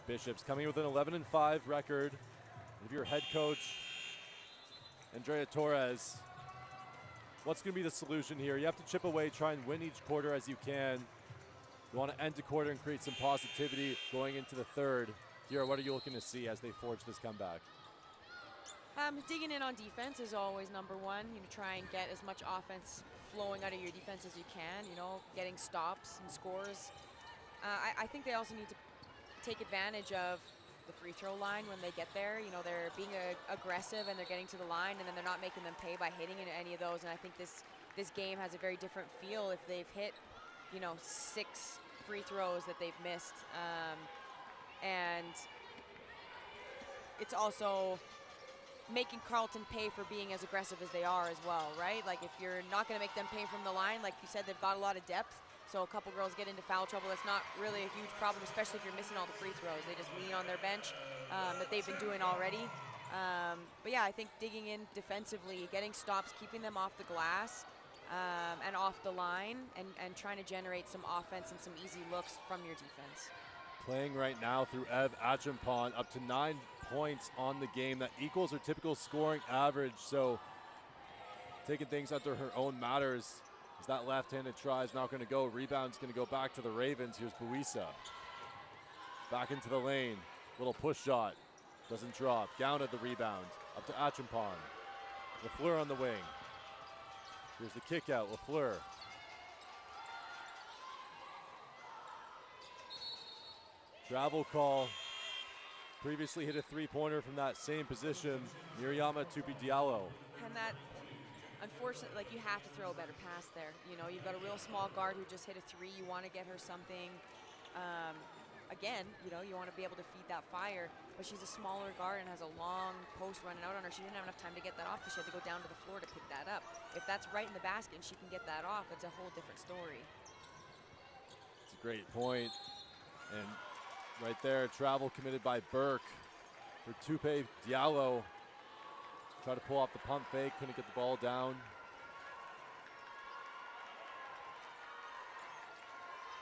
Bishops coming with an 11-5 record. If you're head coach, Andrea Torres, what's going to be the solution here? You have to chip away, try and win each quarter as you can. You want to end the quarter and create some positivity going into the third. Kira, what are you looking to see as they forge this comeback? Digging in on defense is always number one. You know, try and get as much offense flowing out of your defense as you can. You know, getting stops and scores. I think they also need to take advantage of the free throw line when they get there. You know, they're being aggressive and they're getting to the line, and then they're not making them pay by hitting into any of those. And I think this game has a very different feel if they've hit, you know, 6 free throws that they've missed. And it's also making Carleton pay for being as aggressive as they are as well, right? Like, if you're not going to make them pay from the line, like you said, they've got a lot of depth. So a couple girls get into foul trouble. That's not really a huge problem, especially if you're missing all the free throws. They just lean on their bench that they've been doing already. But yeah, I think digging in defensively, getting stops, keeping them off the glass and off the line, and trying to generate some offense and some easy looks from your defense. Playing right now through Ev Achampon, up to 9 points on the game. That equals her typical scoring average. So taking things under her own matters. As that left-handed try is not going to go. Rebound's going to go back to the Ravens. Here's Buisa. Back into the lane. Little push shot. Doesn't drop. Down at the rebound. Up to Achampon. LaFleur on the wing. Here's the kick out. LaFleur. Travel call. Previously hit a 3-pointer from that same position. Miriama Tupi Diallo. And that, unfortunately, like, you have to throw a better pass there. You know, you've got a real small guard who just hit a 3. You want to get her something. Again, you know, you want to be able to feed that fire. But she's a smaller guard and has a long post running out on her. She didn't have enough time to get that off because she had to go down to the floor to pick that up. If that's right in the basket and she can get that off, it's a whole different story. It's a great point. And right there, travel committed by Burke for Tupe Diallo. Try to pull off the pump fake, couldn't get the ball down.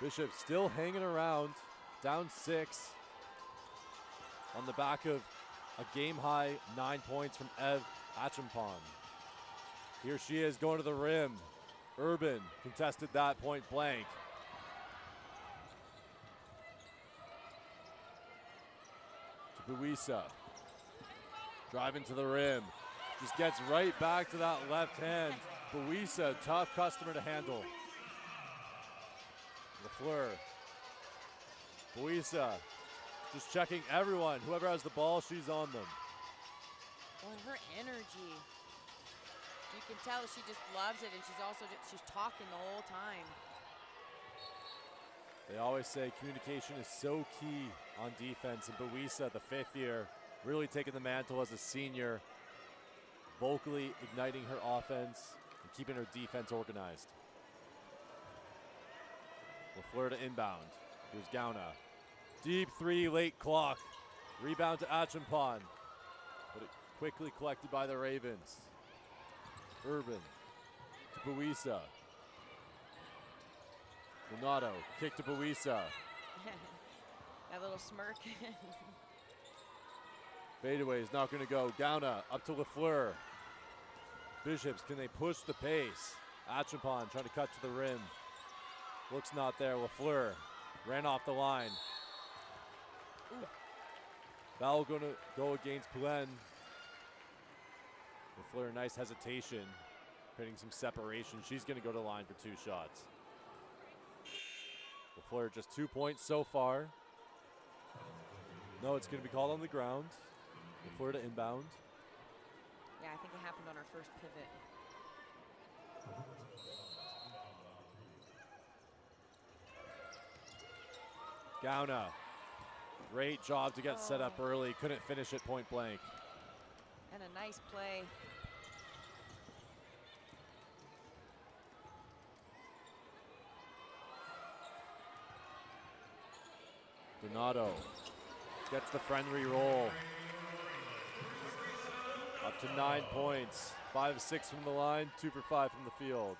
Bishop still hanging around, down 6 on the back of a game-high 9 points from Ev Achampon. Here she is going to the rim. Urban contested that point blank. To Buisa. Driving to the rim. Just gets right back to that left hand. Buisa, tough customer to handle. LaFleur. Buisa just checking everyone. Whoever has the ball, she's on them. Well, her energy. You can tell she just loves it, and she's also she's talking the whole time. They always say communication is so key on defense, and Buisa, the 5th year, really taking the mantle as a senior, vocally igniting her offense and keeping her defense organized. LaFleur to inbound. Here's Gauna. Deep 3, late clock. Rebound to Achampon, but it quickly collected by the Ravens. Urban to Buisa. Donato, kick to Buisa. That little smirk. Fadeaway is not going to go. Gauna up to LaFleur. Bishops, can they push the pace? Achampon trying to cut to the rim. Looks not there. LaFleur ran off the line. Ooh. Foul going to go against Poulin. LaFleur, nice hesitation, creating some separation. She's going to go to the line for 2 shots. LaFleur just 2 points so far. No, it's going to be called on the ground. LaFleur to inbound. Yeah, I think it happened on our first pivot. Gauna, great job to get set up early. Couldn't finish it point blank. And a nice play. Donato gets the friendly roll. Up to 9 points. 5 of 6 from the line, 2 for 5 from the field.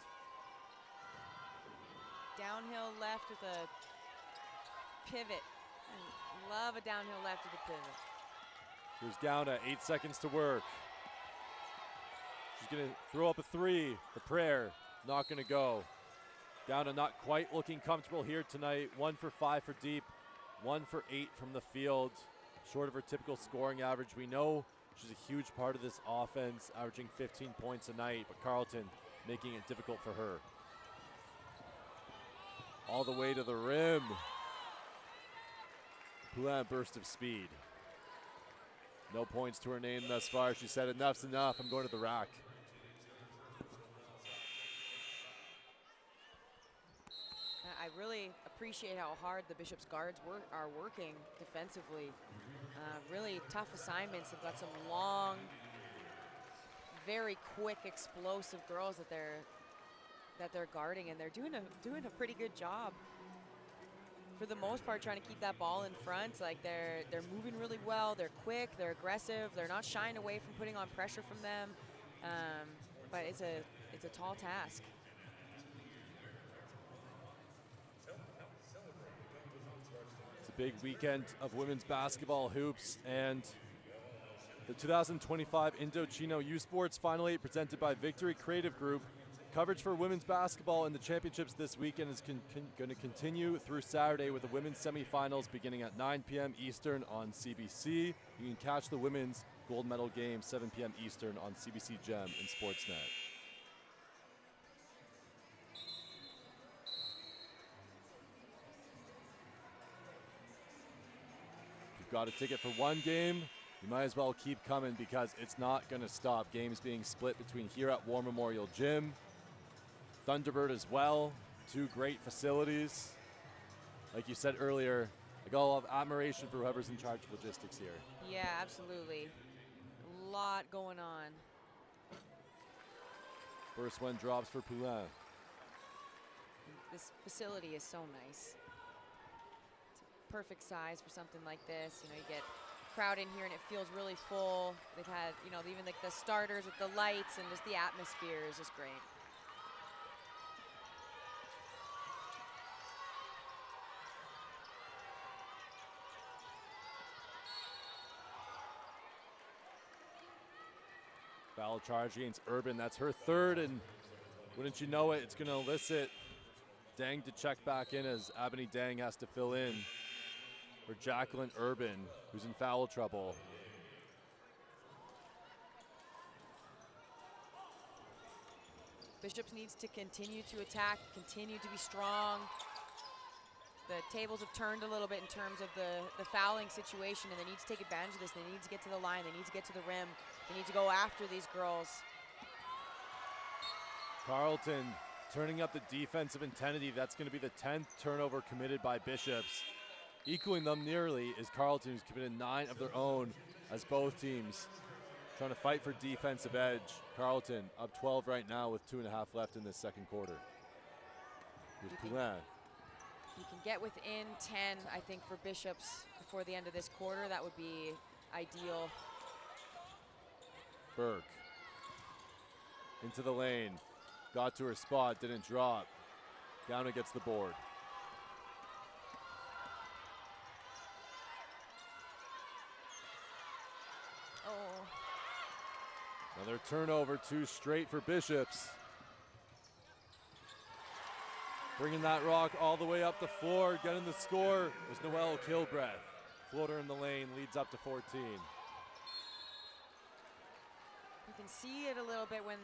Downhill left with a pivot. I love a downhill left with a pivot. Here's Gauna, 8 seconds to work. She's gonna throw up a 3. The prayer, not gonna go. Gauna not quite looking comfortable here tonight. 1 for 5 for deep, 1 for 8 from the field. Short of her typical scoring average. We know she's a huge part of this offense, averaging 15 points a night, but Carleton making it difficult for her. All the way to the rim. Poulin, burst of speed. No points to her name thus far. She said, enough's enough, I'm going to the rack. I really appreciate how hard the Bishop's guards are working defensively. Really tough assignments. They've got some long, very quick, explosive girls that they're guarding, and they're doing a pretty good job. For the most part, trying to keep that ball in front. Like they're moving really well. They're quick. They're aggressive. They're not shying away from putting on pressure from them. But it's a tall task. It's a big weekend of women's basketball hoops, and the 2025 Indochino U Sports Final 8 presented by Victory Creative Group. Coverage for women's basketball in the championships this weekend is going to continue through Saturday with the women's semifinals beginning at 9 p.m. Eastern on CBC. You can catch the women's gold medal game 7 p.m. Eastern on CBC Gem and Sportsnet. If you've got a ticket for one game, you might as well keep coming because it's not going to stop. Games being split between here at War Memorial Gym, Thunderbird as well. 2 great facilities. Like you said earlier, I got a lot of admiration for whoever's in charge of logistics here. Yeah, absolutely. A lot going on. First one drops for Poulin. This facility is so nice. It's a perfect size for something like this. You know, you get crowd in here and it feels really full. They've had, you know, even like the starters with the lights, and just the atmosphere is just great. Foul charge against Urban. That's her 3rd, and wouldn't you know it, it's going to elicit Dang to check back in as Abney Dang has to fill in for Jacqueline Urban, who's in foul trouble. Bishops needs to continue to attack, continue to be strong. The tables have turned a little bit in terms of the fouling situation, and they need to take advantage of this. They need to get to the line. They need to get to the rim. They need to go after these girls. Carleton turning up the defensive intensity. That's going to be the 10th turnover committed by Bishops. Equaling them nearly is Carleton, who's committed 9 of their own, as both teams trying to fight for defensive edge. Carleton up 12 right now with 2.5 left in this second quarter. Here's Poulin. If you can get within 10, I think, for Bishops before the end of this quarter, that would be ideal. Burke into the lane. Got to her spot, didn't drop. Gauna gets the board. Another turnover, 2 straight for Bishops. Bringing that rock all the way up the floor, getting the score was Noelle Kilbreath. Floater in the lane leads up to 14. You can see it a little bit when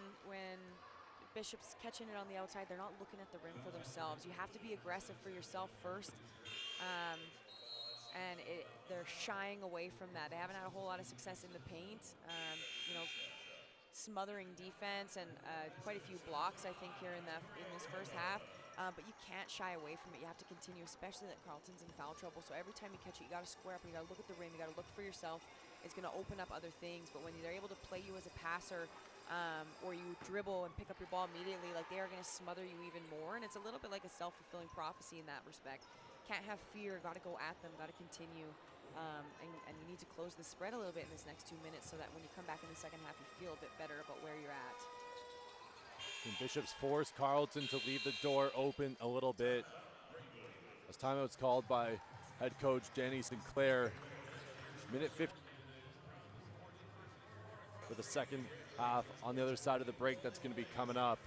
Bishop's catching it on the outside. They're not looking at the rim for themselves. You have to be aggressive for yourself first. And they're shying away from that. They haven't had a whole lot of success in the paint. You know, smothering defense and quite a few blocks, I think, here in this first half. But you can't shy away from it. You have to continue, especially that Carleton's in foul trouble. So every time you catch it, you got to square up. You got to look at the rim. You got to look for yourself. It's going to open up other things. But when they're able to play you as a passer, or you dribble and pick up your ball immediately, like, they are going to smother you even more. And it's a little bit like a self-fulfilling prophecy in that respect. Can't have fear. Got to go at them. Got to continue. And you need to close the spread a little bit in this next 2 minutes so that when you come back in the second half, you feel a bit better about where you're at. And Bishops forced Carleton to leave the door open a little bit. As timeout's called by head coach Danny Sinclair. Minute 50 for the second half. On the other side of the break, that's going to be coming up.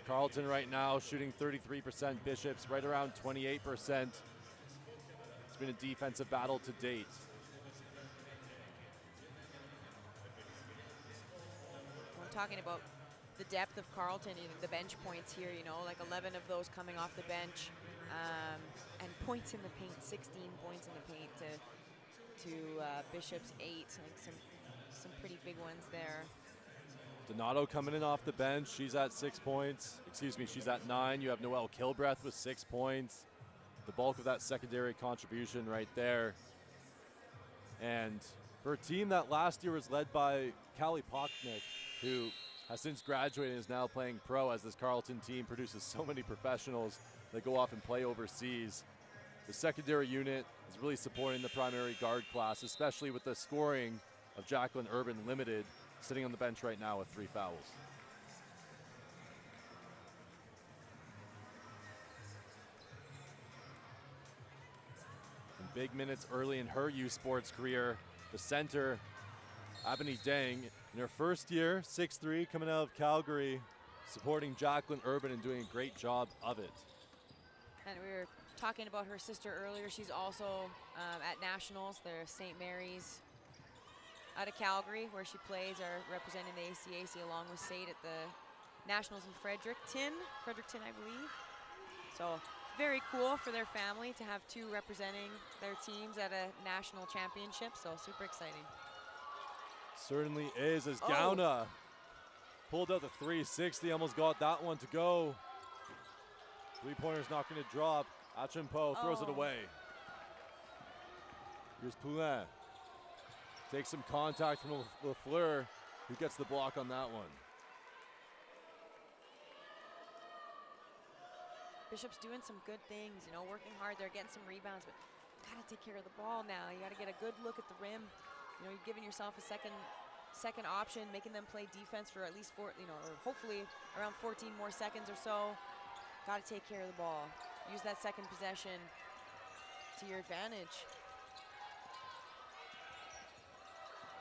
Carleton right now shooting 33%. Bishops right around 28%. It's been a defensive battle to date. We're talking about the depth of Carleton, the bench points here, you know, like 11 of those coming off the bench, and points in the paint, 16 points in the paint to Bishop's 8. Like some pretty big ones there. Donato coming in off the bench. She's at 6 points. Excuse me, she's at 9. You have Noelle Kilbreath with 6 points. The bulk of that secondary contribution right there. And for a team that last year was led by Callie Pochnick, who has since graduated and is now playing pro, as this Carleton team produces so many professionals that go off and play overseas. The secondary unit is really supporting the primary guard class, especially with the scoring of Jacqueline Urban limited, sitting on the bench right now with 3 fouls. And big minutes early in her U Sports career, the center, Ebony Deng, in her first year, 6'3", coming out of Calgary, supporting Jacqueline Urban and doing a great job of it. And we were talking about her sister earlier. She's also at Nationals. They're St. Mary's out of Calgary, where she plays, are representing the ACAC along with Sade at the Nationals in Fredericton, I believe. So very cool for their family to have 2 representing their teams at a national championship. So super exciting. Certainly is, as Gauna pulled out the 360, almost got that one to go. 3-pointer's not going to drop. Achimpo throws it away. Here's Poulin. Takes some contact from Lafleur, who gets the block on that one. Bishop's doing some good things, you know, working hard. They're getting some rebounds, but gotta take care of the ball now. You gotta get a good look at the rim. You know, you're giving yourself a second option, making them play defense for at least 4, you know, or hopefully around 14 more seconds or so. Gotta take care of the ball. Use that second possession to your advantage.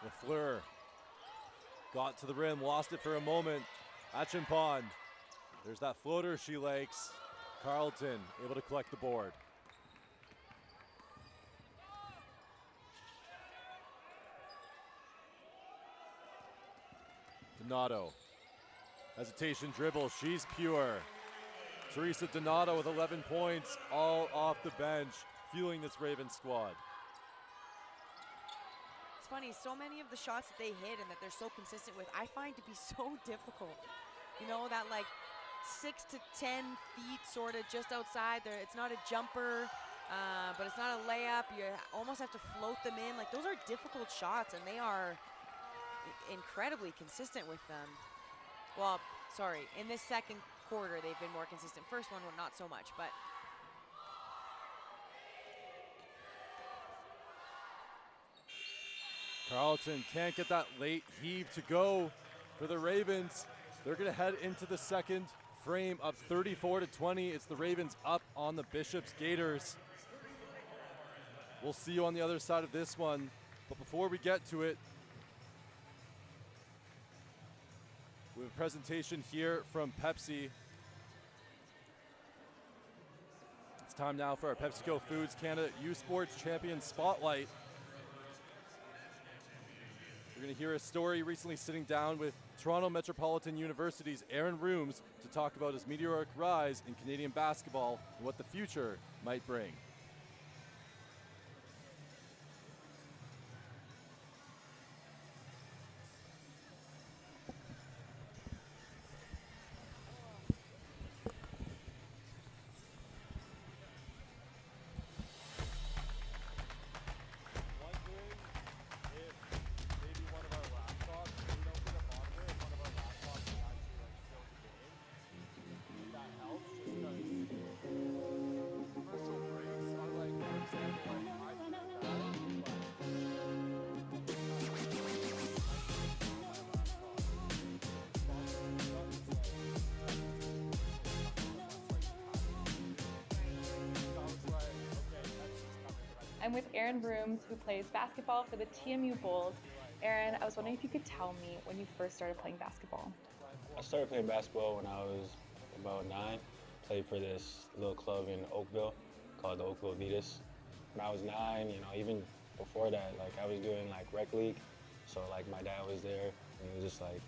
Lafleur got to the rim, lost it for a moment. Achimpong, there's that floater she likes. Carleton able to collect the board. Donato, hesitation dribble, she's pure. Teresa Donato with 11 points, all off the bench, fueling this Ravens squad. It's funny, so many of the shots that they hit and that they're so consistent with, I find to be so difficult. You know, that like 6 to 10 feet, sort of just outside there. It's not a jumper, but it's not a layup. You almost have to float them in. Like, those are difficult shots, and they are incredibly consistent with them. Well, sorry, in this second quarter, they've been more consistent. First one, not so much, but. Carleton can't get that late heave to go for the Ravens. They're going to head into the second frame up 34-20. It's the Ravens up on the Bishop's Gaiters. We'll see you on the other side of this one. But before we get to it, we have a presentation here from Pepsi. It's time now for our PepsiCo Foods Canada Youth Sports Champion Spotlight. We're going to hear a story recently sitting down with Toronto Metropolitan University's Aaron Rooms to talk about his meteoric rise in Canadian basketball and what the future might bring. I'm with Aaron Rooms, who plays basketball for the TMU Bulls. Aaron, I was wondering if you could tell me when you first started playing basketball. I started playing basketball when I was about 9. Played for this little club in Oakville called the Oakville Vetus. When I was 9, you know, even before that, like I was doing like rec league. So like my dad was there, and it was just like,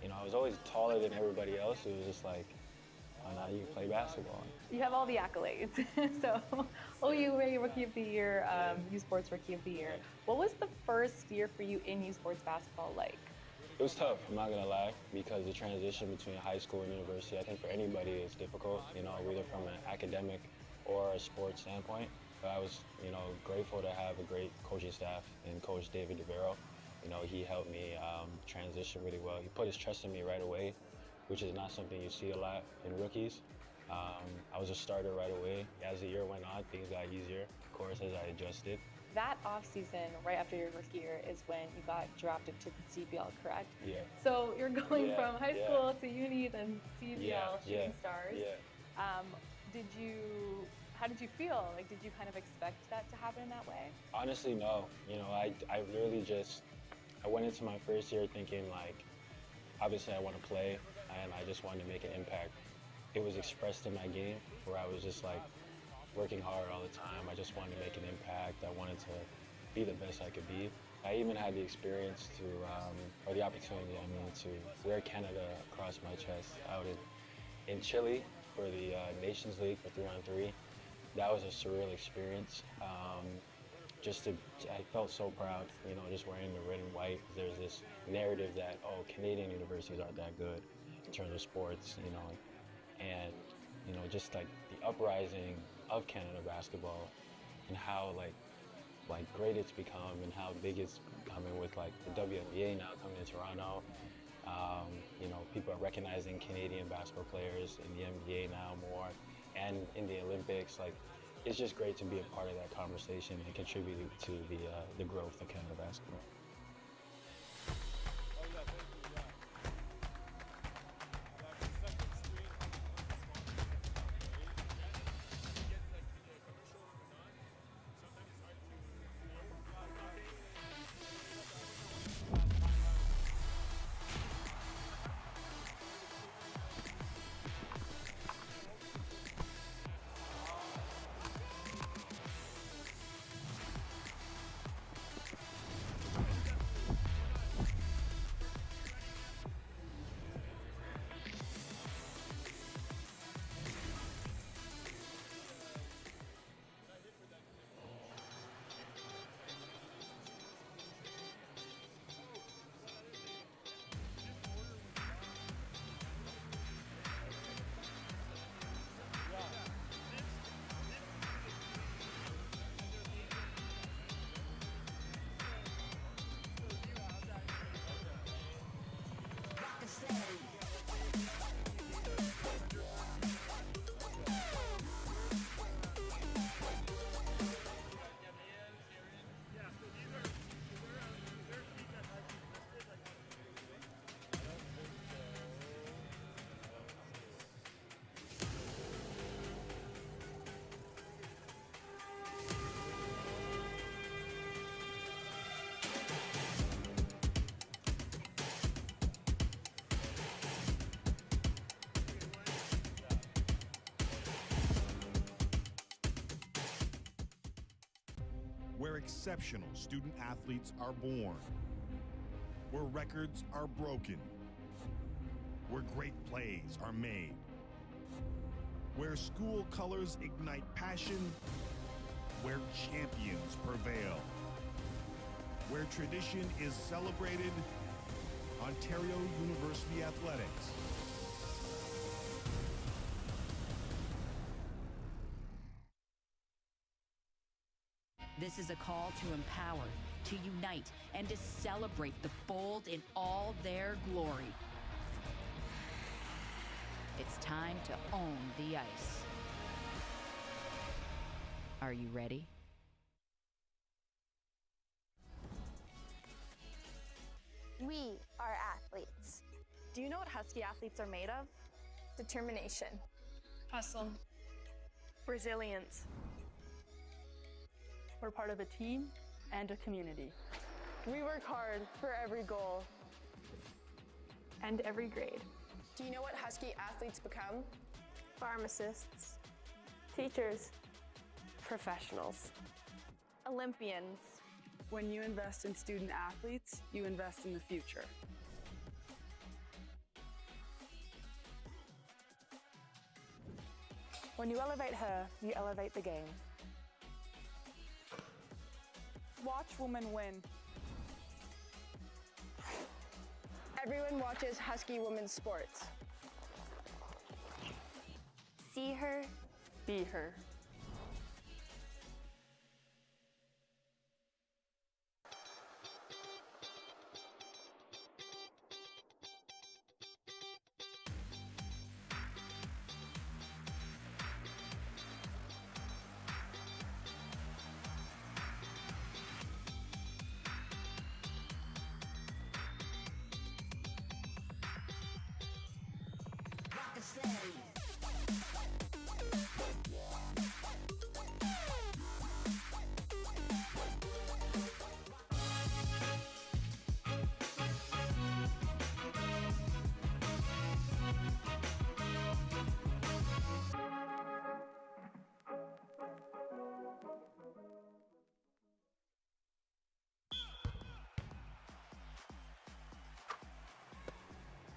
you know, I was always taller than everybody else. It was just like, now you play basketball. You have all the accolades. So, OUA Rookie of the Year, U Sports Rookie of the Year. What was the first year for you in U Sports basketball like? It was tough, I'm not gonna lie, because the transition between high school and university, I think for anybody is difficult, you know, either from an academic or a sports standpoint. But I was, you know, grateful to have a great coaching staff and Coach David DeVero. You know, he helped me transition really well. He put his trust in me right away, which is not something you see a lot in rookies. I was a starter right away. As the year went on, things got easier, of course, as I adjusted. That offseason, right after your rookie year, is when you got drafted to the CBL, correct? Yeah. So you're going from high school to uni, then CBL, Shooting Stars. Yeah. How did you feel? Like, did you kind of expect that to happen in that way? Honestly, no. You know, I literally just, I went into my first year thinking like, obviously I want to play and I just wanted to make an impact. It was expressed in my game where I was just like working hard all the time. I just wanted to make an impact. I wanted to be the best I could be. I even had the experience to, or the opportunity, to wear Canada across my chest out in Chile for the Nations League for 3-on-3. That was a surreal experience. I felt so proud, you know, just wearing the red and white. There's this narrative that, oh, Canadian universities aren't that good in terms of sports, you know, and, you know, just like the uprising of Canada basketball and how like great it's become and how big it's becoming with like the WNBA now coming to Toronto. You know, people are recognizing Canadian basketball players in the NBA now more and in the Olympics. Like, it's just great to be a part of that conversation and contribute to the growth of Canada basketball. where exceptional student athletes are born, where records are broken, where great plays are made, where school colors ignite passion, where champions prevail, where tradition is celebrated. Ontario University Athletics. This is a call to empower, to unite, and to celebrate the bold in all their glory. It's time to own the ice. Are you ready? We are athletes. Do you know what Husky athletes are made of? Determination. Hustle. Resilience. We're part of a team and a community. We work hard for every goal. And every grade. Do you know what Husky athletes become? Pharmacists. Teachers. Professionals. Olympians. When you invest in student athletes, you invest in the future. When you elevate her, you elevate the game. Watch women win. Everyone watches Husky women's sports. See her, be her.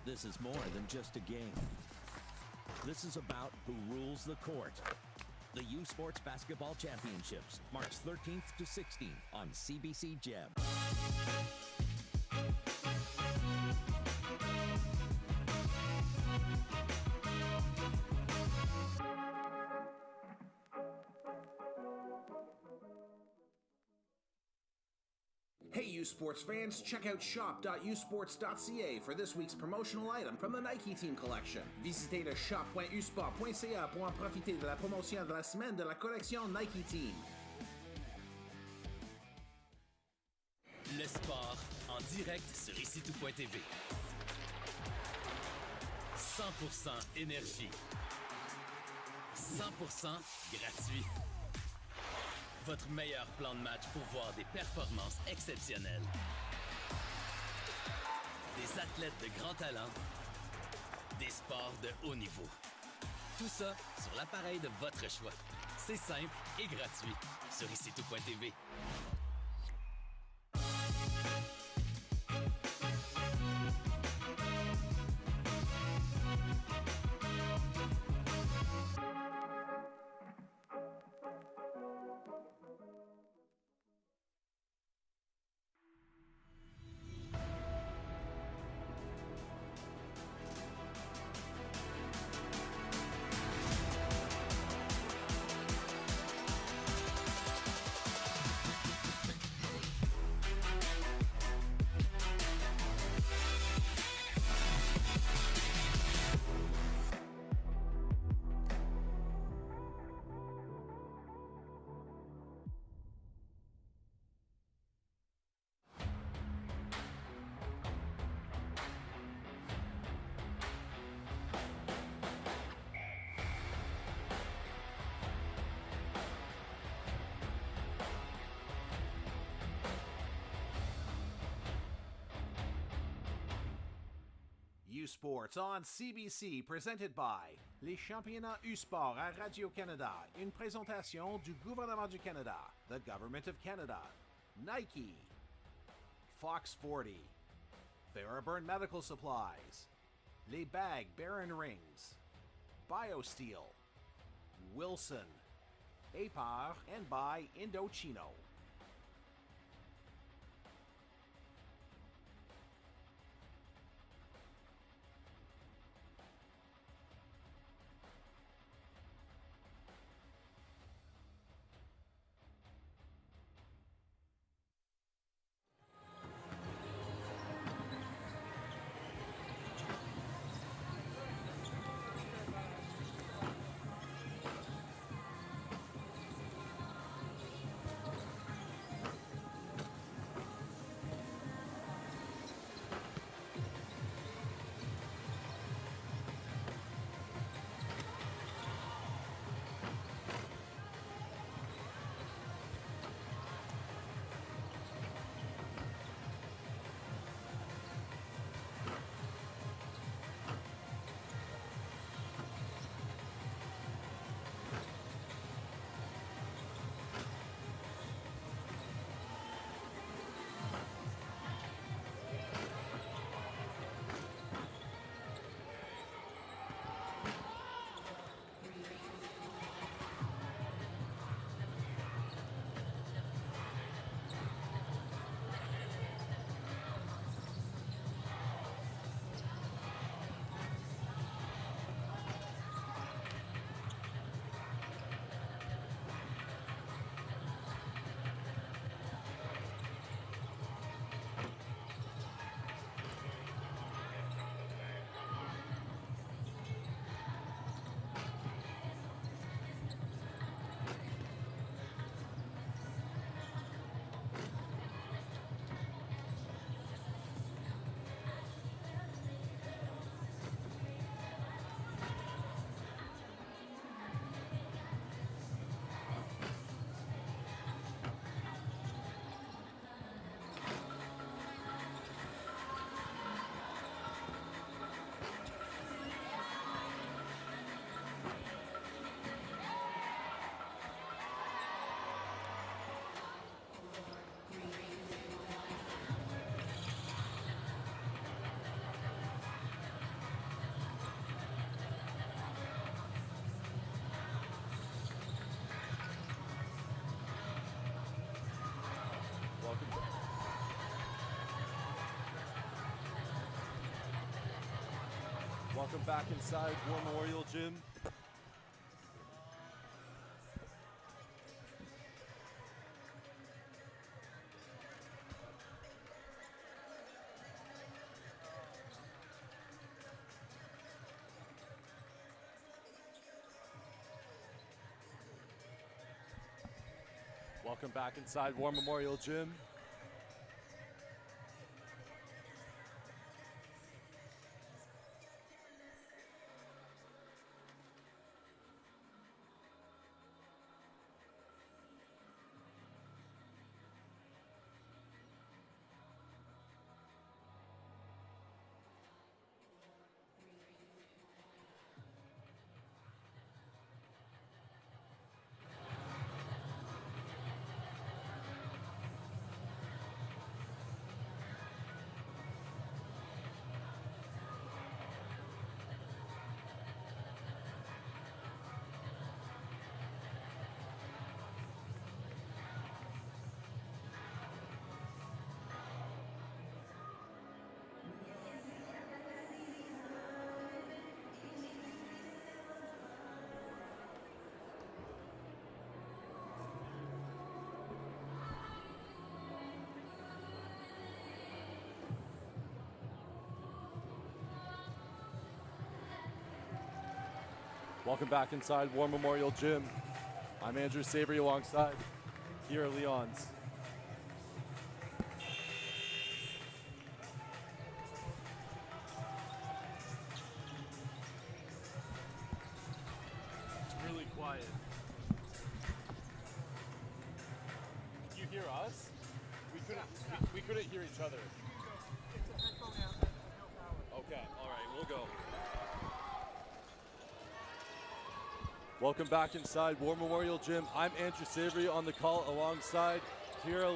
This is more than just a game. This is about who rules the court. The U Sports Basketball Championships, March 13th to 16th on CBC Gem. Hey U Sports fans, check out shop.usports.ca for this week's promotional item from the Nike Team Collection. Visitez le shop.usport.ca pour en profiter de la promotion de la semaine de la collection Nike Team. Le sport en direct sur icitout.tv. 100% énergie. 100% gratuit. Votre meilleur plan de match pour voir des performances exceptionnelles. Des athlètes de grand talent. Des sports de haut niveau. Tout ça sur l'appareil de votre choix. C'est simple et gratuit sur icitout.tv. U Sports on CBC, presented by Les championnats U-Sport à Radio-Canada, une présentation du gouvernement du Canada, the Government of Canada, Nike, Fox 40, Theraburn Medical Supplies, Les Bag Baron Rings, BioSteel, Wilson, APAR, and by Indochino. Welcome back inside War Memorial Gym. Welcome back inside War Memorial Gym. Welcome back inside War Memorial Gym. I'm Andrew Savory alongside Kiera Leons. It's really quiet. Can you hear us? We couldn't hear each other. Okay, all right, we'll go. Welcome back inside War Memorial Gym. I'm Andrew Savory on the call alongside Kira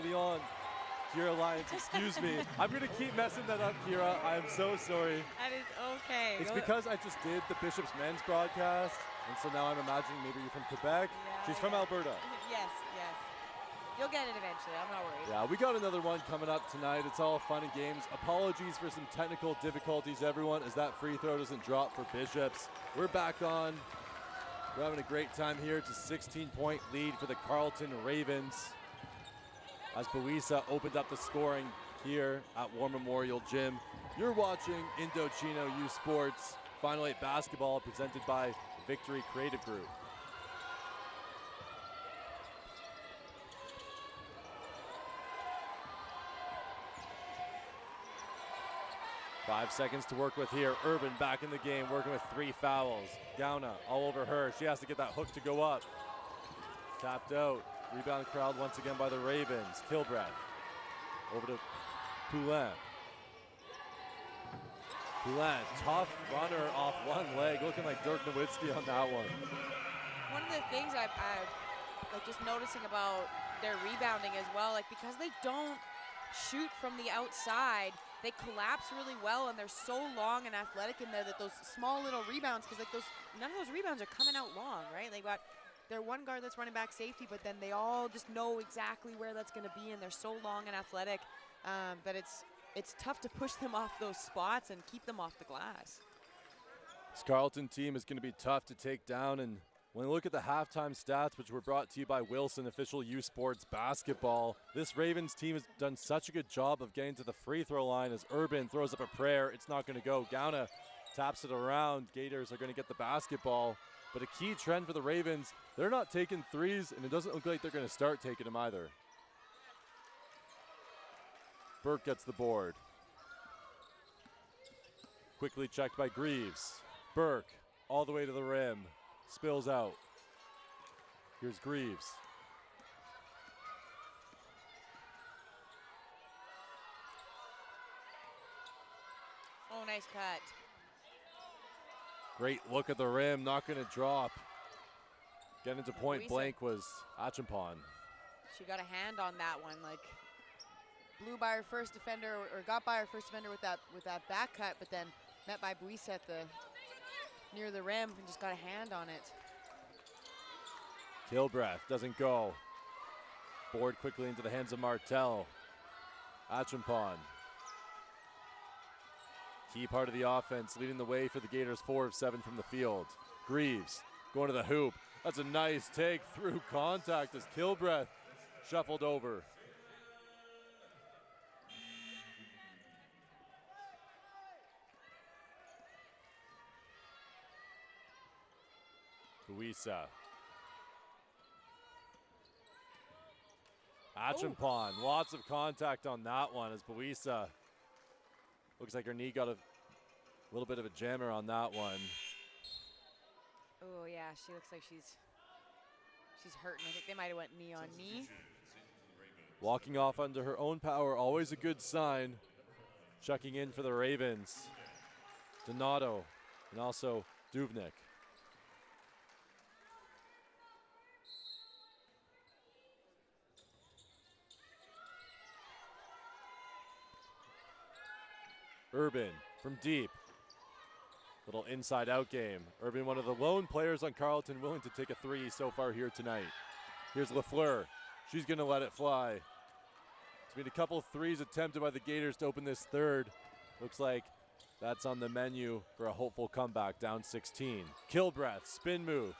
Lyons, excuse me. I'm going to keep messing that up, Kira. I am so sorry. That is okay. It's because I just did the Bishop's men's broadcast, and so now I'm imagining maybe you're from Quebec. Yeah, She's from Alberta. Yes. You'll get it eventually. I'm not worried. Yeah, we got another one coming up tonight. It's all fun and games. Apologies for some technical difficulties, everyone, as that free throw doesn't drop for Bishops. We're back on. We're having a great time here. It's a 16-point lead for the Carleton Ravens as Buisa opened up the scoring here at War Memorial Gym. You're watching Indochino U Sports Final 8 basketball presented by Victory Creative Group. Five seconds to work with here. Urban back in the game, working with 3 fouls. Gauna all over her. She has to get that hook to go up. Tapped out. Rebound crowd once again by the Ravens. Kilbreath. Over to Poulin. Poulin, tough runner off one leg, looking like Dirk Nowitzki on that one. One of the things I like just noticing about their rebounding as well, like because they don't shoot from the outside, they collapse really well, and they're so long and athletic in there that those small little rebounds, because like none of those rebounds are coming out long, right? They got their one guard that's running back safety, but then they all just know exactly where that's going to be, and they're so long and athletic that it's tough to push them off those spots and keep them off the glass. This Carleton team is going to be tough to take down, and when we look at the halftime stats, which were brought to you by Wilson, official U Sports Basketball, this Ravens team has done such a good job of getting to the free throw line as Urban throws up a prayer. It's not going to go. Gauna taps it around. Gators are going to get the basketball. But a key trend for the Ravens, they're not taking threes, and it doesn't look like they're going to start taking them either. Burke gets the board. Quickly checked by Greaves. Burke all the way to the rim. Spills out. Here's Greaves. Oh, nice cut. Great look at the rim, not going to drop. Getting to point blank was Achampon. She got a hand on that one, like blew by her first defender, or got by her first defender with that back cut, but then met by Buisa at near the rim and just got a hand on it. Kilbreath doesn't go. Board quickly into the hands of Martel. Achampon. Key part of the offense, leading the way for the Gators, 4 of 7 from the field. Greaves going to the hoop. That's a nice take through contact as Kilbreath shuffled over. Buisa. Achampon, lots of contact on that one as Buisa looks like her knee got a little bit of a jammer on that one. Oh yeah, she looks like she's hurting. I think they might have went knee on knee. Walking off under her own power, always a good sign. Checking in for the Ravens. Donato and also Duvnik. Urban from deep. Little inside-out game. Urban, one of the lone players on Carleton willing to take a three so far here tonight. Here's LaFleur. She's going to let it fly. There's been a couple of threes attempted by the Gators to open this third. Looks like that's on the menu for a hopeful comeback, down 16. Kilbreath, spin move.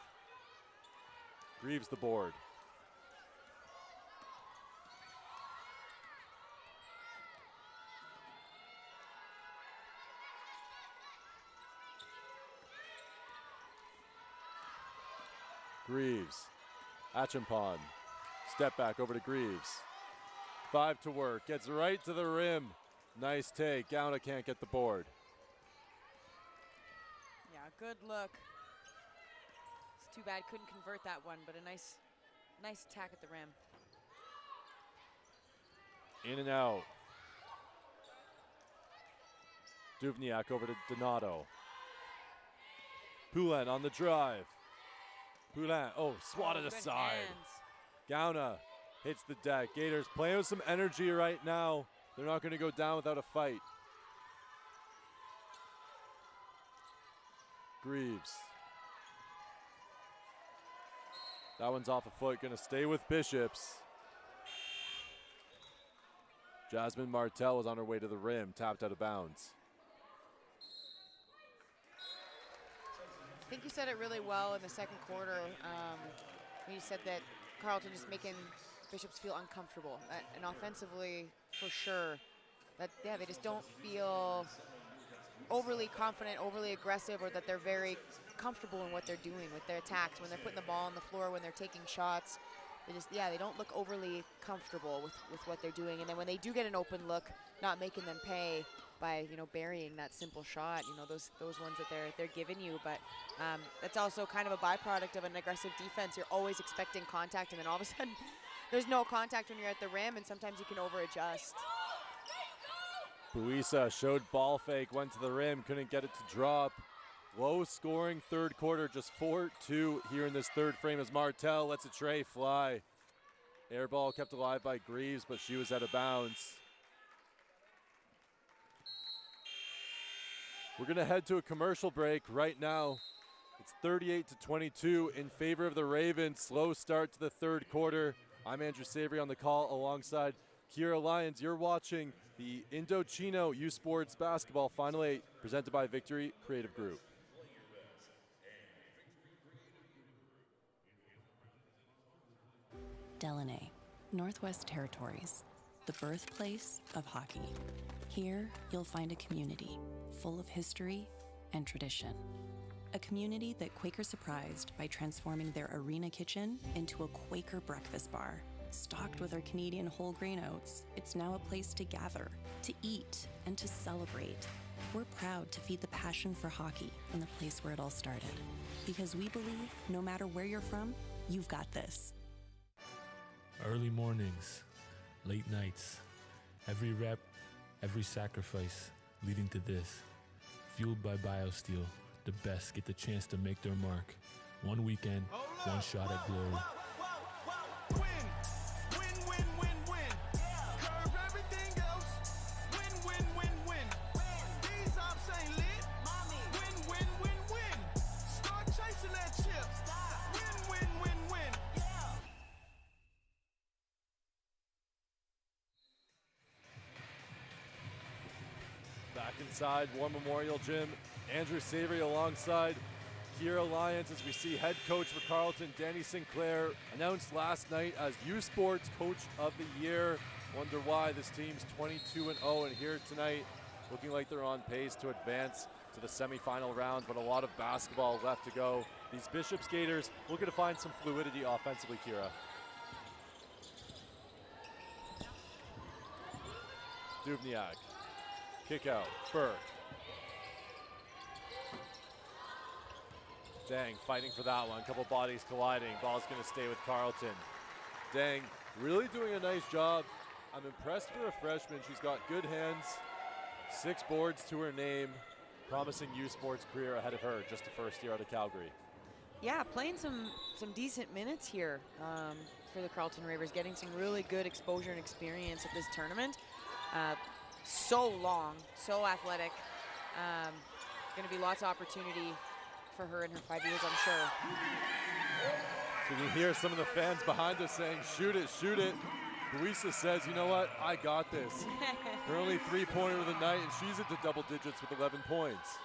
Greaves the board. Greaves, Achampon, step back over to Greaves. 5 to work, gets right to the rim. Nice take, Gauna can't get the board. Yeah, good look. It's too bad couldn't convert that one, but a nice attack at the rim. In and out. Duvniak over to Donato. Poulin on the drive. Poulin, swatted aside. Gauna hits the deck. Gaiters playing with some energy right now. They're not going to go down without a fight. Greaves. That one's off a foot, going to stay with Bishops. Jasmine Martel was on her way to the rim, tapped out of bounds. I think you said it really well in the second quarter. You said that Carleton is making Bishops feel uncomfortable, and offensively, for sure, that they just don't feel overly confident, overly aggressive, or that they're very comfortable in what they're doing with their attacks. When they're putting the ball on the floor, when they're taking shots, they don't look overly comfortable with what they're doing. And then when they do get an open look, not making them pay by burying that simple shot, those ones that they're giving you. But that's also kind of a byproduct of an aggressive defense. You're always expecting contact, and then all of a sudden there's no contact when you're at the rim, and sometimes you can over-adjust. Buisa showed ball fake, went to the rim, couldn't get it to drop. Low scoring third quarter, just 4-2 here in this third frame as Martel lets a tray fly. Air ball kept alive by Greaves, but she was out of bounds. We're gonna head to a commercial break right now. It's 38-22 in favor of the Ravens. Slow start to the third quarter. I'm Andrew Savory on the call alongside Kira Lyons. You're watching the Indochino U Sports Basketball Final 8 presented by Victory Creative Group. Delaney, Northwest Territories, the birthplace of hockey. Here, you'll find a community full of history and tradition. A community that Quaker surprised by transforming their arena kitchen into a Quaker breakfast bar. Stocked with our Canadian whole grain oats, it's now a place to gather, to eat, and to celebrate. We're proud to feed the passion for hockey in the place where it all started. Because we believe no matter where you're from, you've got this. Early mornings, late nights, every rep, every sacrifice leading to this. Fueled by BioSteel, the best get the chance to make their mark. One weekend, one shot at glory. Back inside War Memorial Gym, Andrew Savory alongside Kira Lyons as we see head coach for Carleton, Danny Sinclair, announced last night as U Sports Coach of the Year. Wonder why this team's 22-0 and here tonight looking like they're on pace to advance to the semifinal round, but a lot of basketball left to go. These Bishops Gators looking to find some fluidity offensively, Kira. Dubniak. Kick out, Burke. Dang, fighting for that one. Couple bodies colliding. Ball's gonna stay with Carleton. Dang, really doing a nice job. I'm impressed for a freshman. She's got good hands, 6 boards to her name. Promising U Sports career ahead of her, just a first year out of Calgary. Yeah, playing some decent minutes here for the Carleton Ravens, getting some really good exposure and experience at this tournament. So long, so athletic. Going to be lots of opportunity for her in her 5 years, I'm sure. So you hear some of the fans behind us saying, shoot it, shoot it. Buisa says, you know what, I got this. Her only three-pointer of the night, and she's into double digits with 11 points.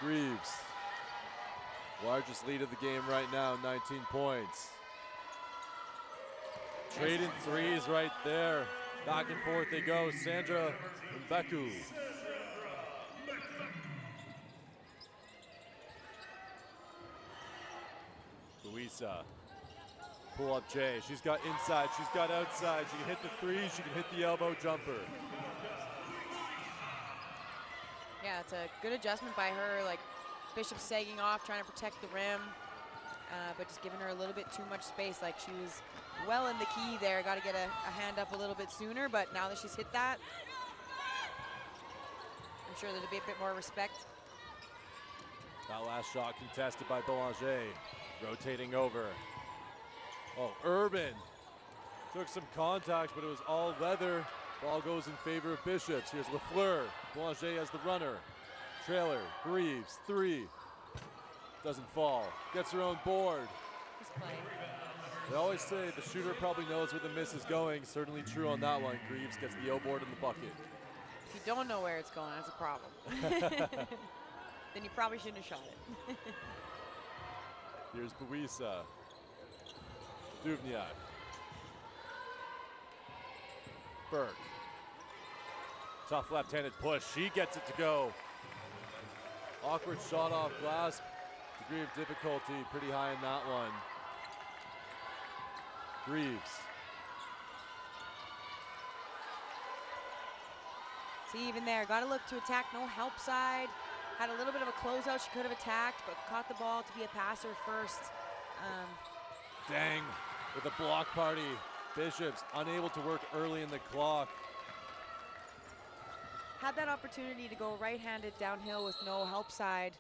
Greaves, largest lead of the game right now, 19 points. Trading threes right there. Back and forth they go. Sandra Mbeku. Buisa. Pull up Jay. She's got inside. She's got outside. She can hit the three. She can hit the elbow jumper. Yeah, it's a good adjustment by her. Like Bishop sagging off, trying to protect the rim, but just giving her a little bit too much space. Like she was well in the key there. Got to get a hand up a little bit sooner, but now that she's hit that, and sure there'll be a bit more respect. That last shot contested by Boulanger. Rotating over. Oh, Urban took some contact, but it was all leather. Ball goes in favor of Bishops. Here's Lafleur. Boulanger as the runner. Trailer, Greaves, 3. Doesn't fall. Gets her own board. They always say the shooter probably knows where the miss is going. Certainly true on that one. Greaves gets the O board in the bucket. If you don't know where it's going, that's a problem. Then you probably shouldn't have shot it. Here's Buisa. Duvniak. Burke. Tough left-handed push. She gets it to go. Awkward shot off glass. Degree of difficulty pretty high in that one. Greaves. See, even there, got to look to attack, no help side. Had a little bit of a closeout she could have attacked, but caught the ball to be a passer first. Dang, with a block party. Bishops unable to work early in the clock. Had that opportunity to go right-handed downhill with no help side.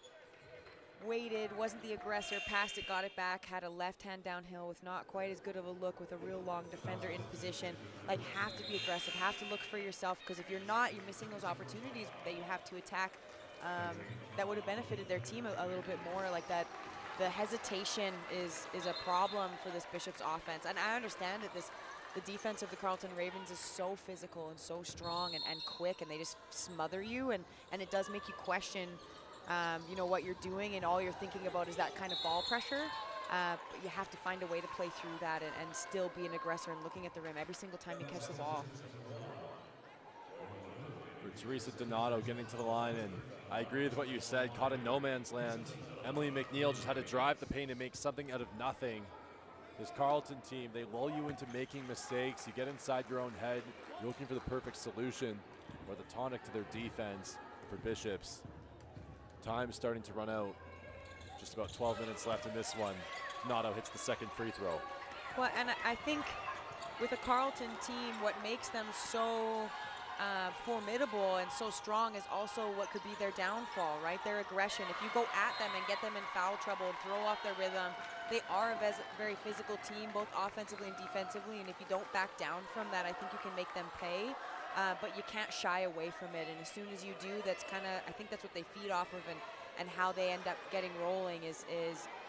Waited, wasn't the aggressor, passed it, got it back, had a left hand downhill with not quite as good of a look with a real long defender in position. Like, have to be aggressive, have to look for yourself, because if you're not, you're missing those opportunities that you have to attack that would have benefited their team a little bit more. Like that, the hesitation is a problem for this Bishops offense. And I understand that the defense of the Carleton Ravens is so physical and so strong and quick, and they just smother you, and it does make you question you know, what you're doing, and all you're thinking about is that kind of ball pressure. But you have to find a way to play through that and still be an aggressor and looking at the rim every single time you catch the ball. For Teresa Donato getting to the line, and I agree with what you said, caught in no man's land. Emily McNeil just had to drive the paint and make something out of nothing. This Carleton team, they lull you into making mistakes. You get inside your own head, you're looking for the perfect solution or the tonic to their defense. For Bishops, time starting to run out. Just about 12 minutes left in this one. Donato hits the second free throw. Well, and I think with a Carleton team, what makes them so formidable and so strong is also what could be their downfall, right? Their aggression. If you go at them and get them in foul trouble and throw off their rhythm, they are a very physical team, both offensively and defensively, and if you don't back down from that, I think you can make them pay. But you can't shy away from it, and as soon as you do, that's kind of, I think that's what they feed off of, and how they end up getting rolling is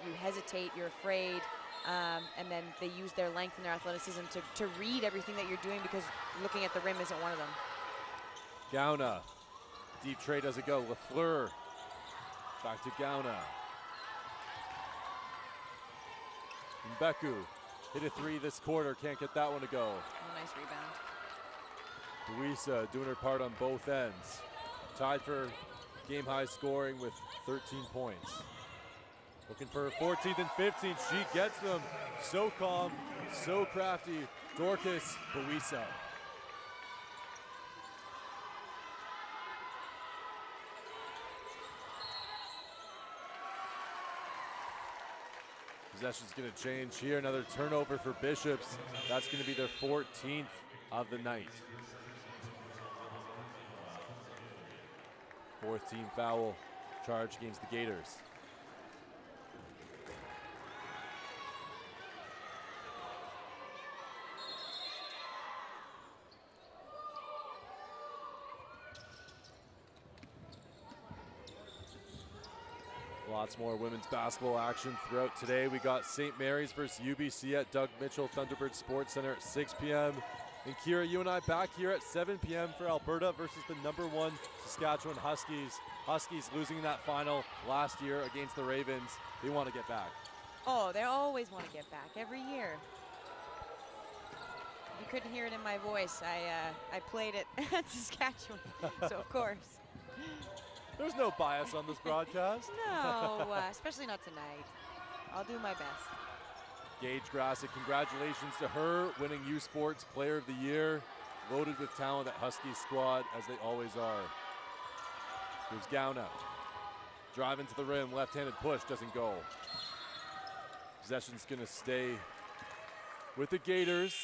you hesitate, you're afraid, and then they use their length and their athleticism to read everything that you're doing, because looking at the rim isn't one of them. Gauna, deep tray does it go. Lafleur, back to Gauna. Mbeku hit a 3 this quarter, can't get that one to go. Oh, nice rebound. Buisa doing her part on both ends. Tied for game high scoring with 13 points. Looking for her 14th and 15th. She gets them. So calm, so crafty. Dorcas Buisa. Possession's going to change here. Another turnover for Bishops. That's going to be their 14th of the night. 4th team foul charge against the Gators. Lots more women's basketball action throughout today. We got St. Mary's versus UBC at Doug Mitchell Thunderbird Sports Center at 6 p.m. And Kira, you and I back here at 7 p.m. for Alberta versus the #1 Saskatchewan Huskies. Huskies losing that final last year against the Ravens. They want to get back. Oh, they always want to get back every year. You couldn't hear it in my voice. I played it at Saskatchewan, so of course. There's no bias on this broadcast. No, especially not tonight. I'll do my best. Gage Grassick, congratulations to her winning U Sports Player of the Year. Loaded with talent at Husky squad, as they always are. Here's Gauna. Driving to the rim, left-handed push, doesn't go. Possession's gonna stay with the Gators.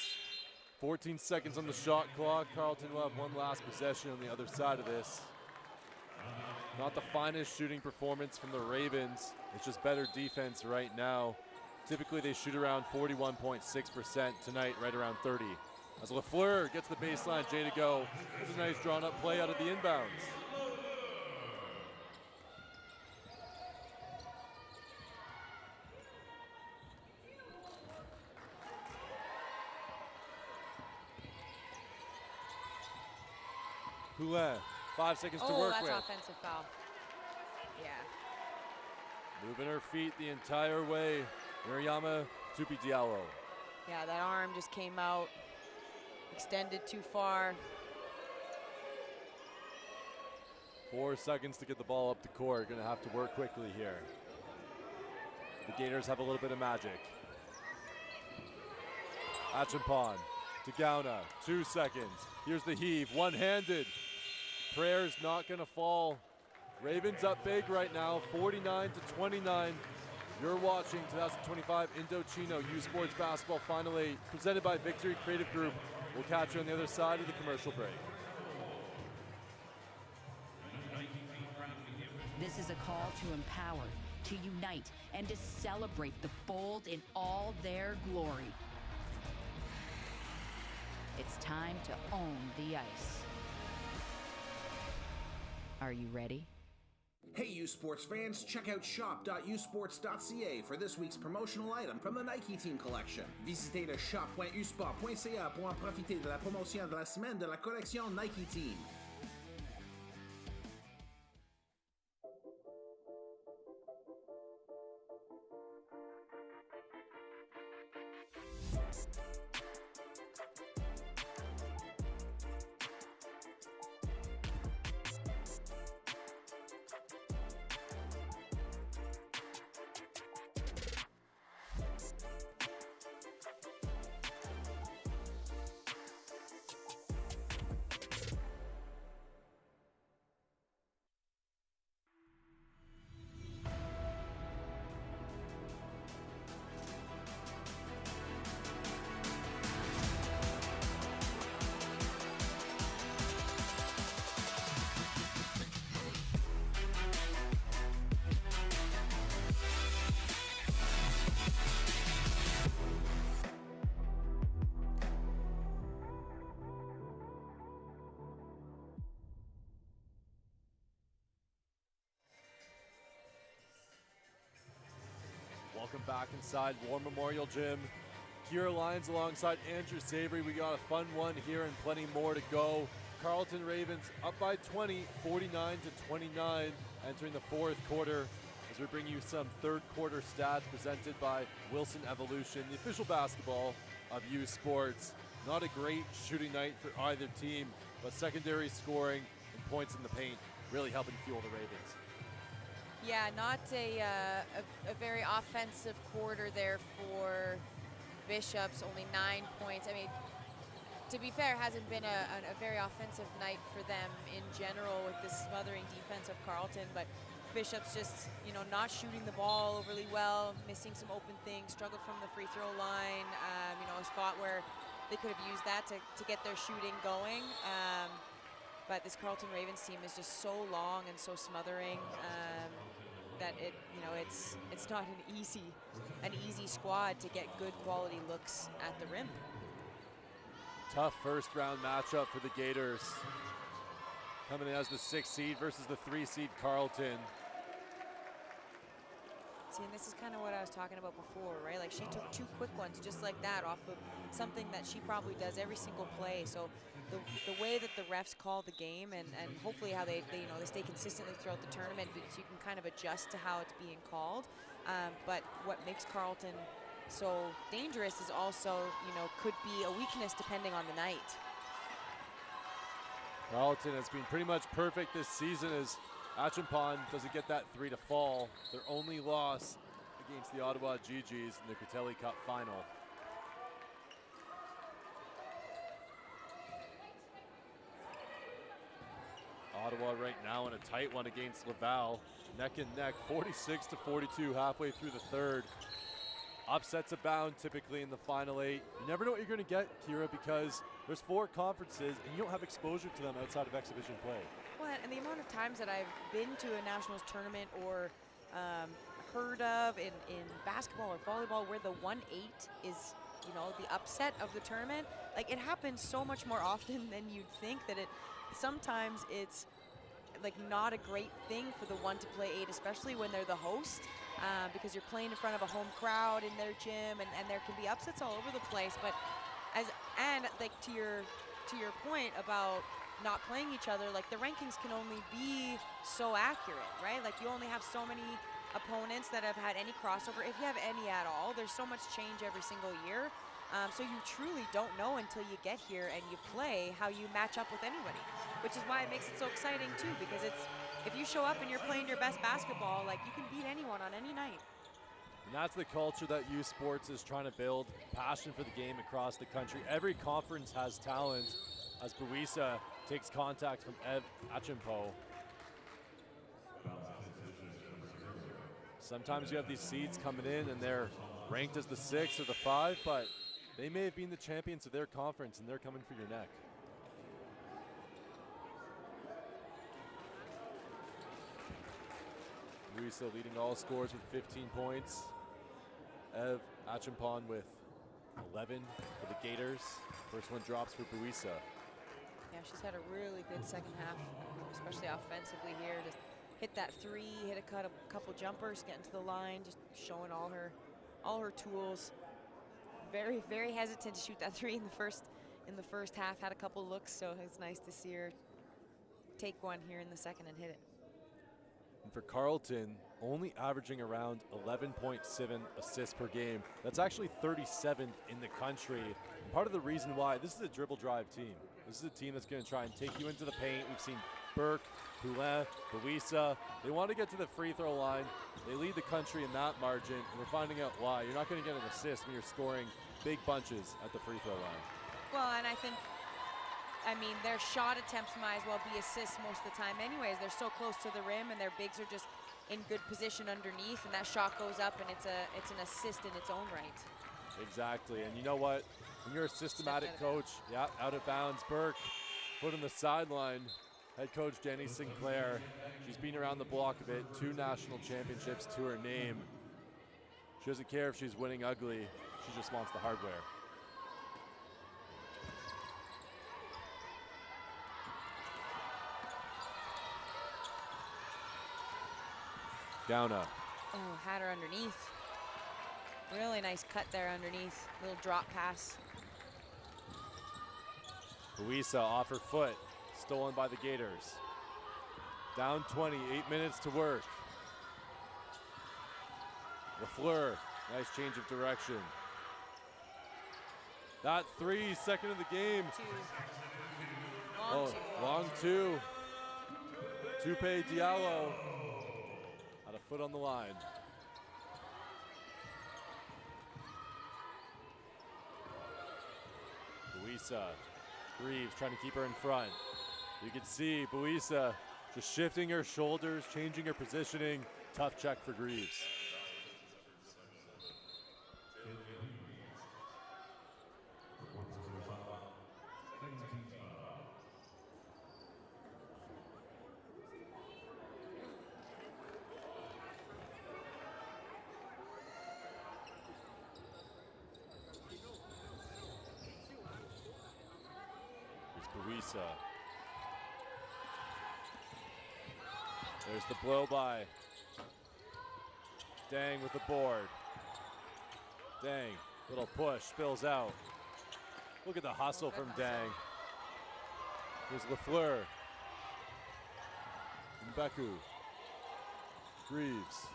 14 seconds on the shot clock. Carleton will have one last possession on the other side of this. Not the finest shooting performance from the Ravens. It's just better defense right now. Typically they shoot around 41.6%. Tonight, right around 30. As Lafleur gets the baseline, Jay to go. It's a nice drawn up play out of the inbounds. Poulin, 5 seconds to work with. Oh, that's offensive foul. Yeah. Moving her feet the entire way. Mariama Tupi Diallo. Yeah, that arm just came out, extended too far. 4 seconds to get the ball up the court. Gonna have to work quickly here. The Gators have a little bit of magic. Achampon to Gauna, 2 seconds. Here's the heave, one-handed. Prayer's not gonna fall. Ravens up big right now, 49-29. You're watching 2025 Indochino U Sports Basketball Final 8, presented by Victory Creative Group. We'll catch you on the other side of the commercial break. This is a call to empower, to unite, and to celebrate the bold in all their glory. It's time to own the ice. Are you ready? Hey, U Sports fans, check out shop.usports.ca for this week's promotional item from the Nike Team Collection. Visitez le shop.usport.ca pour en profiter de la promotion de la semaine de la collection Nike Team. Welcome back inside War Memorial Gym. Kira Lyons alongside Andrew Savory. We got a fun one here and plenty more to go. Carleton Ravens up by 20, 49-29, entering the fourth quarter as we bring you some third quarter stats presented by Wilson Evolution, the official basketball of U Sports. Not a great shooting night for either team, but secondary scoring and points in the paint really helping fuel the Ravens. Yeah, not a very offensive quarter there for Bishops, only 9 points. I mean, to be fair, it hasn't been a very offensive night for them in general with this smothering defense of Carleton, but Bishops just, not shooting the ball overly well, missing some open things, struggled from the free throw line, a spot where they could have used that to get their shooting going. But this Carleton Ravens team is just so long and so smothering that it's not an easy squad to get good quality looks at the rim. Tough first round matchup for the Gators. Coming in as the 6th seed versus the 3 seed Carleton. See, and this is kind of what I was talking about before, right? Like, she took 2 quick ones just like that off of something that she probably does every single play. So the way that the refs call the game and hopefully how they stay consistently throughout the tournament, because you can kind of adjust to how it's being called. But what makes Carleton so dangerous is also, could be a weakness depending on the night. Carleton has been pretty much perfect this season as Achampon doesn't get that 3 to fall. Their only loss against the Ottawa GGs in the Critelli Cup final. Ottawa right now in a tight one against Laval. Neck and neck, 46-42 halfway through the third. Upsets abound typically in the Final 8. You never know what you're going to get, Kira, because there's 4 conferences and you don't have exposure to them outside of exhibition play. Well, and the amount of times that I've been to a nationals tournament or heard of in basketball or volleyball where the 1-8 is, you know, the upset of the tournament, like it happens so much more often than you'd think that sometimes it's like not a great thing for the 1 to play 8, especially when they're the host, because you're playing in front of a home crowd in their gym, and there can be upsets all over the place. But like to your point about not playing each other, like the rankings can only be so accurate, right? Like you only have so many opponents that have had any crossover, if you have any at all. There's so much change every single year. So you truly don't know until you get here and you play how you match up with anybody, which is why it makes it so exciting too, because if you show up and you're playing your best basketball, like you can beat anyone on any night. And that's the culture that U Sports is trying to build, passion for the game across the country. Every conference has talent, as Buisa takes contact from Ev Achimpo. Sometimes you have these seeds coming in and they're ranked as the 6 or the 5, but they may have been the champions of their conference and they're coming for your neck. Buisa leading all scores with 15 points. Ev Achimpon with 11 for the Gaiters. First one drops for Buisa. Yeah, she's had a really good second half, especially offensively here. Just hit that 3, hit a couple jumpers, getting to the line, just showing all her tools. Very, very hesitant to shoot that 3 in the first half. Had a couple looks, so it's nice to see her take one here in the second and hit it. And for Carleton, only averaging around 11.7 assists per game. That's actually 37th in the country. And part of the reason why, this is a dribble drive team. This is a team that's going to try and take you into the paint. We've seen Burke, Poulin, Buisa. They want to get to the free throw line. They lead the country in that margin, and we're finding out why. You're not going to get an assist when you're scoring big bunches at the free throw line. Well, and I mean, their shot attempts might as well be assists most of the time anyways. They're so close to the rim, and their bigs are just in good position underneath, and that shot goes up, and it's an assist in its own right. Exactly, and you know what? When you're a systematic coach, yeah, out of bounds, Burke, foot on the sideline. Head coach Jenny Sinclair, she's been around the block a bit, 2 national championships to her name. She doesn't care if she's winning ugly, she just wants the hardware. Gauna. Oh, had her underneath. Really nice cut there underneath. Little drop pass. Buisa off her foot. Stolen by the Gaiters. Down 20, 8 minutes to work. Lafleur, nice change of direction. That 3, second of the game. Long 2. Tupe Diallo. Had a foot on the line. Buisa, Greaves trying to keep her in front. You can see Buisa just shifting her shoulders, changing her positioning. Tough check for Greaves. Here's Buisa. There's the blow by. Dang with the board. Dang, little push, spills out. Look at the hustle from Dang. Here's Lafleur. Mbeku. Greaves.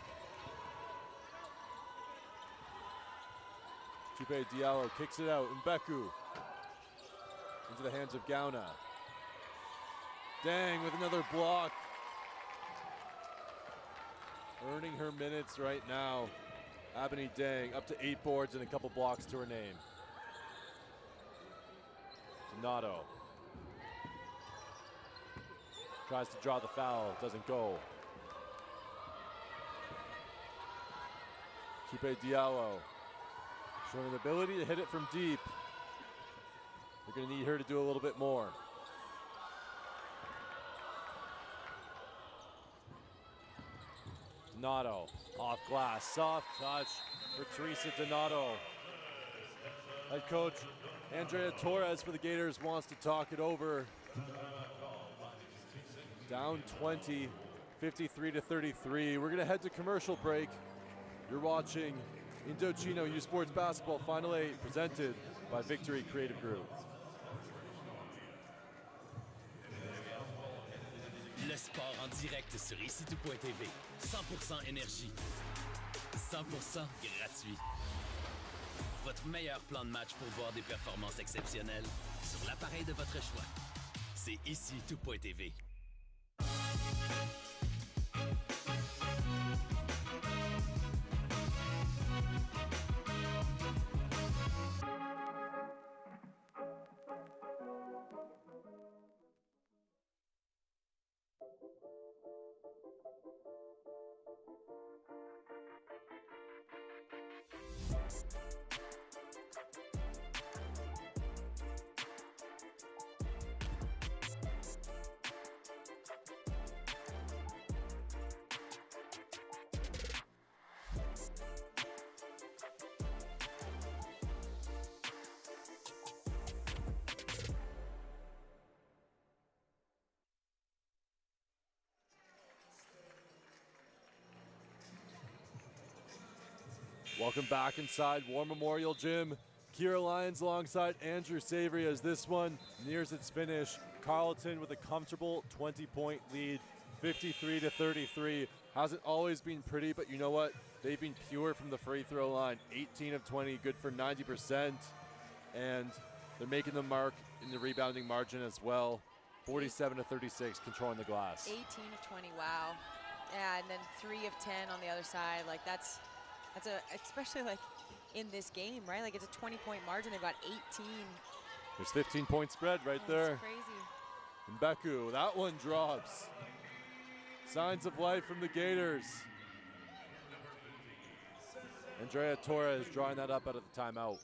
Tupe Diallo kicks it out. Mbeku. Into the hands of Gauna. Dang with another block. Earning her minutes right now. Abini Dang up to 8 boards and a couple blocks to her name. Donato. Tries to draw the foul, doesn't go. Tupe Diallo. Showing the ability to hit it from deep. They're going to need her to do a little bit more. Donato off glass, soft touch for Teresa Donato. Head coach Andrea Torres for the Gators wants to talk it over. Down 20, 53-33. We're gonna head to commercial break. You're watching Indochino U Sports Basketball Final 8 presented by Victory Creative Group. Le sport en direct sur icitout.tv. 100% énergie. 100% gratuit. Votre meilleur plan de match pour voir des performances exceptionnelles sur l'appareil de votre choix. C'est icitout.tv. Welcome back inside War Memorial Gym. Kira Lyons alongside Andrew Savory as this one nears its finish. Carleton with a comfortable 20-point lead, 53-33. Hasn't always been pretty, but you know what? They've been pure from the free throw line. 18 of 20, good for 90%. And they're making the mark in the rebounding margin as well. 47-36, controlling the glass. 18 of 20, wow. Yeah, and then 3 of 10 on the other side. Like that's especially like in this game, right? Like it's a 20-point margin. They've got 18. There's 15-point spread right there. That's crazy. And Beku, that one drops. Signs of life from the Gators. Andrea Torres drawing that up out of the timeout.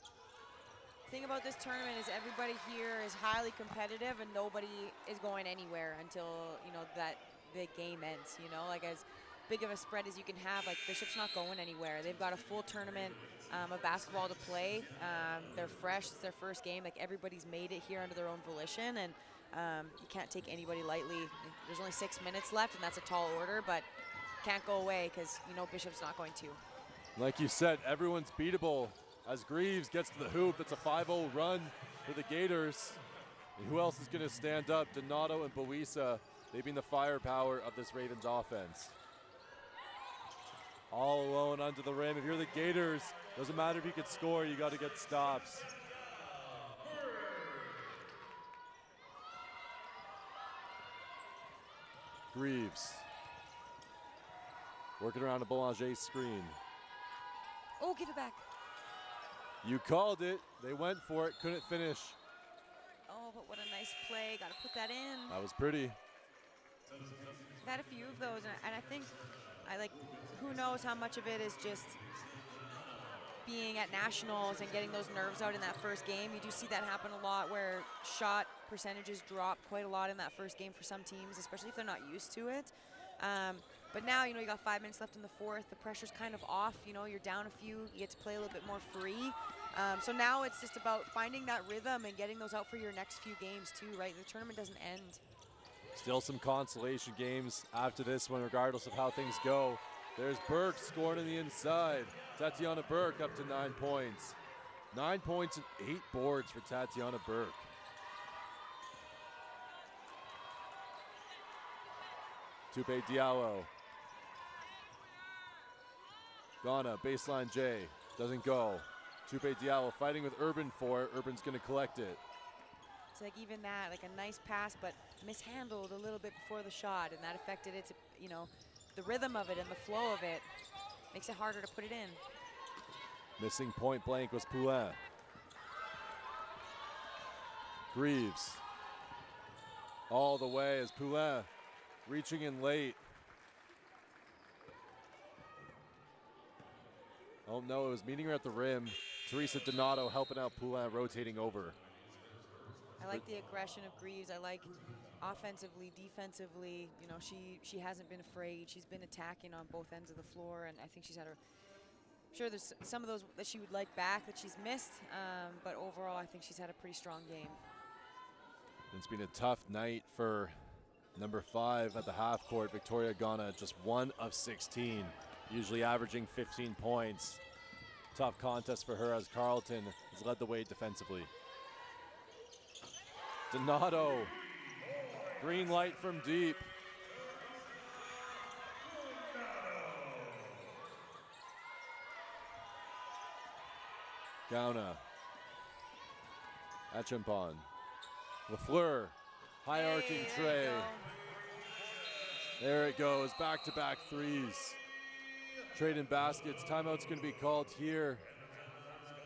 The thing about this tournament is everybody here is highly competitive and nobody is going anywhere until, you know, that the game ends, you know, like as big of a spread as you can have. Like Bishop's not going anywhere. They've got a full tournament of basketball to play. They're fresh, it's their first game. Like everybody's made it here under their own volition, and you can't take anybody lightly. There's only 6 minutes left, and that's a tall order, but can't go away because you know Bishop's not going to. Like you said, everyone's beatable. As Greaves gets to the hoop, it's a 5-0 run for the Gators. And who else is going to stand up? Donato and Boisa. They've been the firepower of this Ravens offense. All alone under the rim. If you're the Gators, doesn't matter if you can score, you got to get stops. Greaves working around a Boulanger screen. Oh, give it back. You called it. They went for it, couldn't finish. Oh, but what a nice play. Got to put that in. That was pretty. I've had a few of those, and I think who knows how much of it is just being at nationals and getting those nerves out in that first game. You do see that happen a lot where shot percentages drop quite a lot in that first game for some teams, especially if they're not used to it. But now, you know, you got 5 minutes left in the fourth. The pressure's kind of off. You know, you're down a few. You get to play a little bit more free. So now it's just about finding that rhythm and getting those out for your next few games too, right? The tournament doesn't end. Still some consolation games after this one, regardless of how things go. There's Burke scoring on the inside. Tatiana Burke up to 9 points. 9 points and 8 boards for Tatiana Burke. Tupe Diallo. Ghana, baseline J, doesn't go. Tupe Diallo fighting with Urban for it. Urban's gonna collect it. It's like even that, like a nice pass, but mishandled a little bit before the shot, and that affected it to, you know, the rhythm of it and the flow of it makes it harder to put it in. Missing point blank was Poulin. Greaves. All the way as Poulin reaching in late. Oh no, it was meeting her at the rim. Teresa Donato helping out Poulin, rotating over. I like the aggression of Greaves. I like offensively, defensively. You know, she hasn't been afraid. She's been attacking on both ends of the floor, and I think she's had sure there's some of those that she would like back that she's missed, but overall I think she's had a pretty strong game. It's been a tough night for number 5 at the half court, Victoria Ghana, just 1 of 16, usually averaging 15 points. Tough contest for her as Carleton has led the way defensively. Donato, green light from deep. Gauna, Achampon, Lafleur, high arcing tray. There it goes, back-to-back threes. Trading baskets, timeout's gonna be called here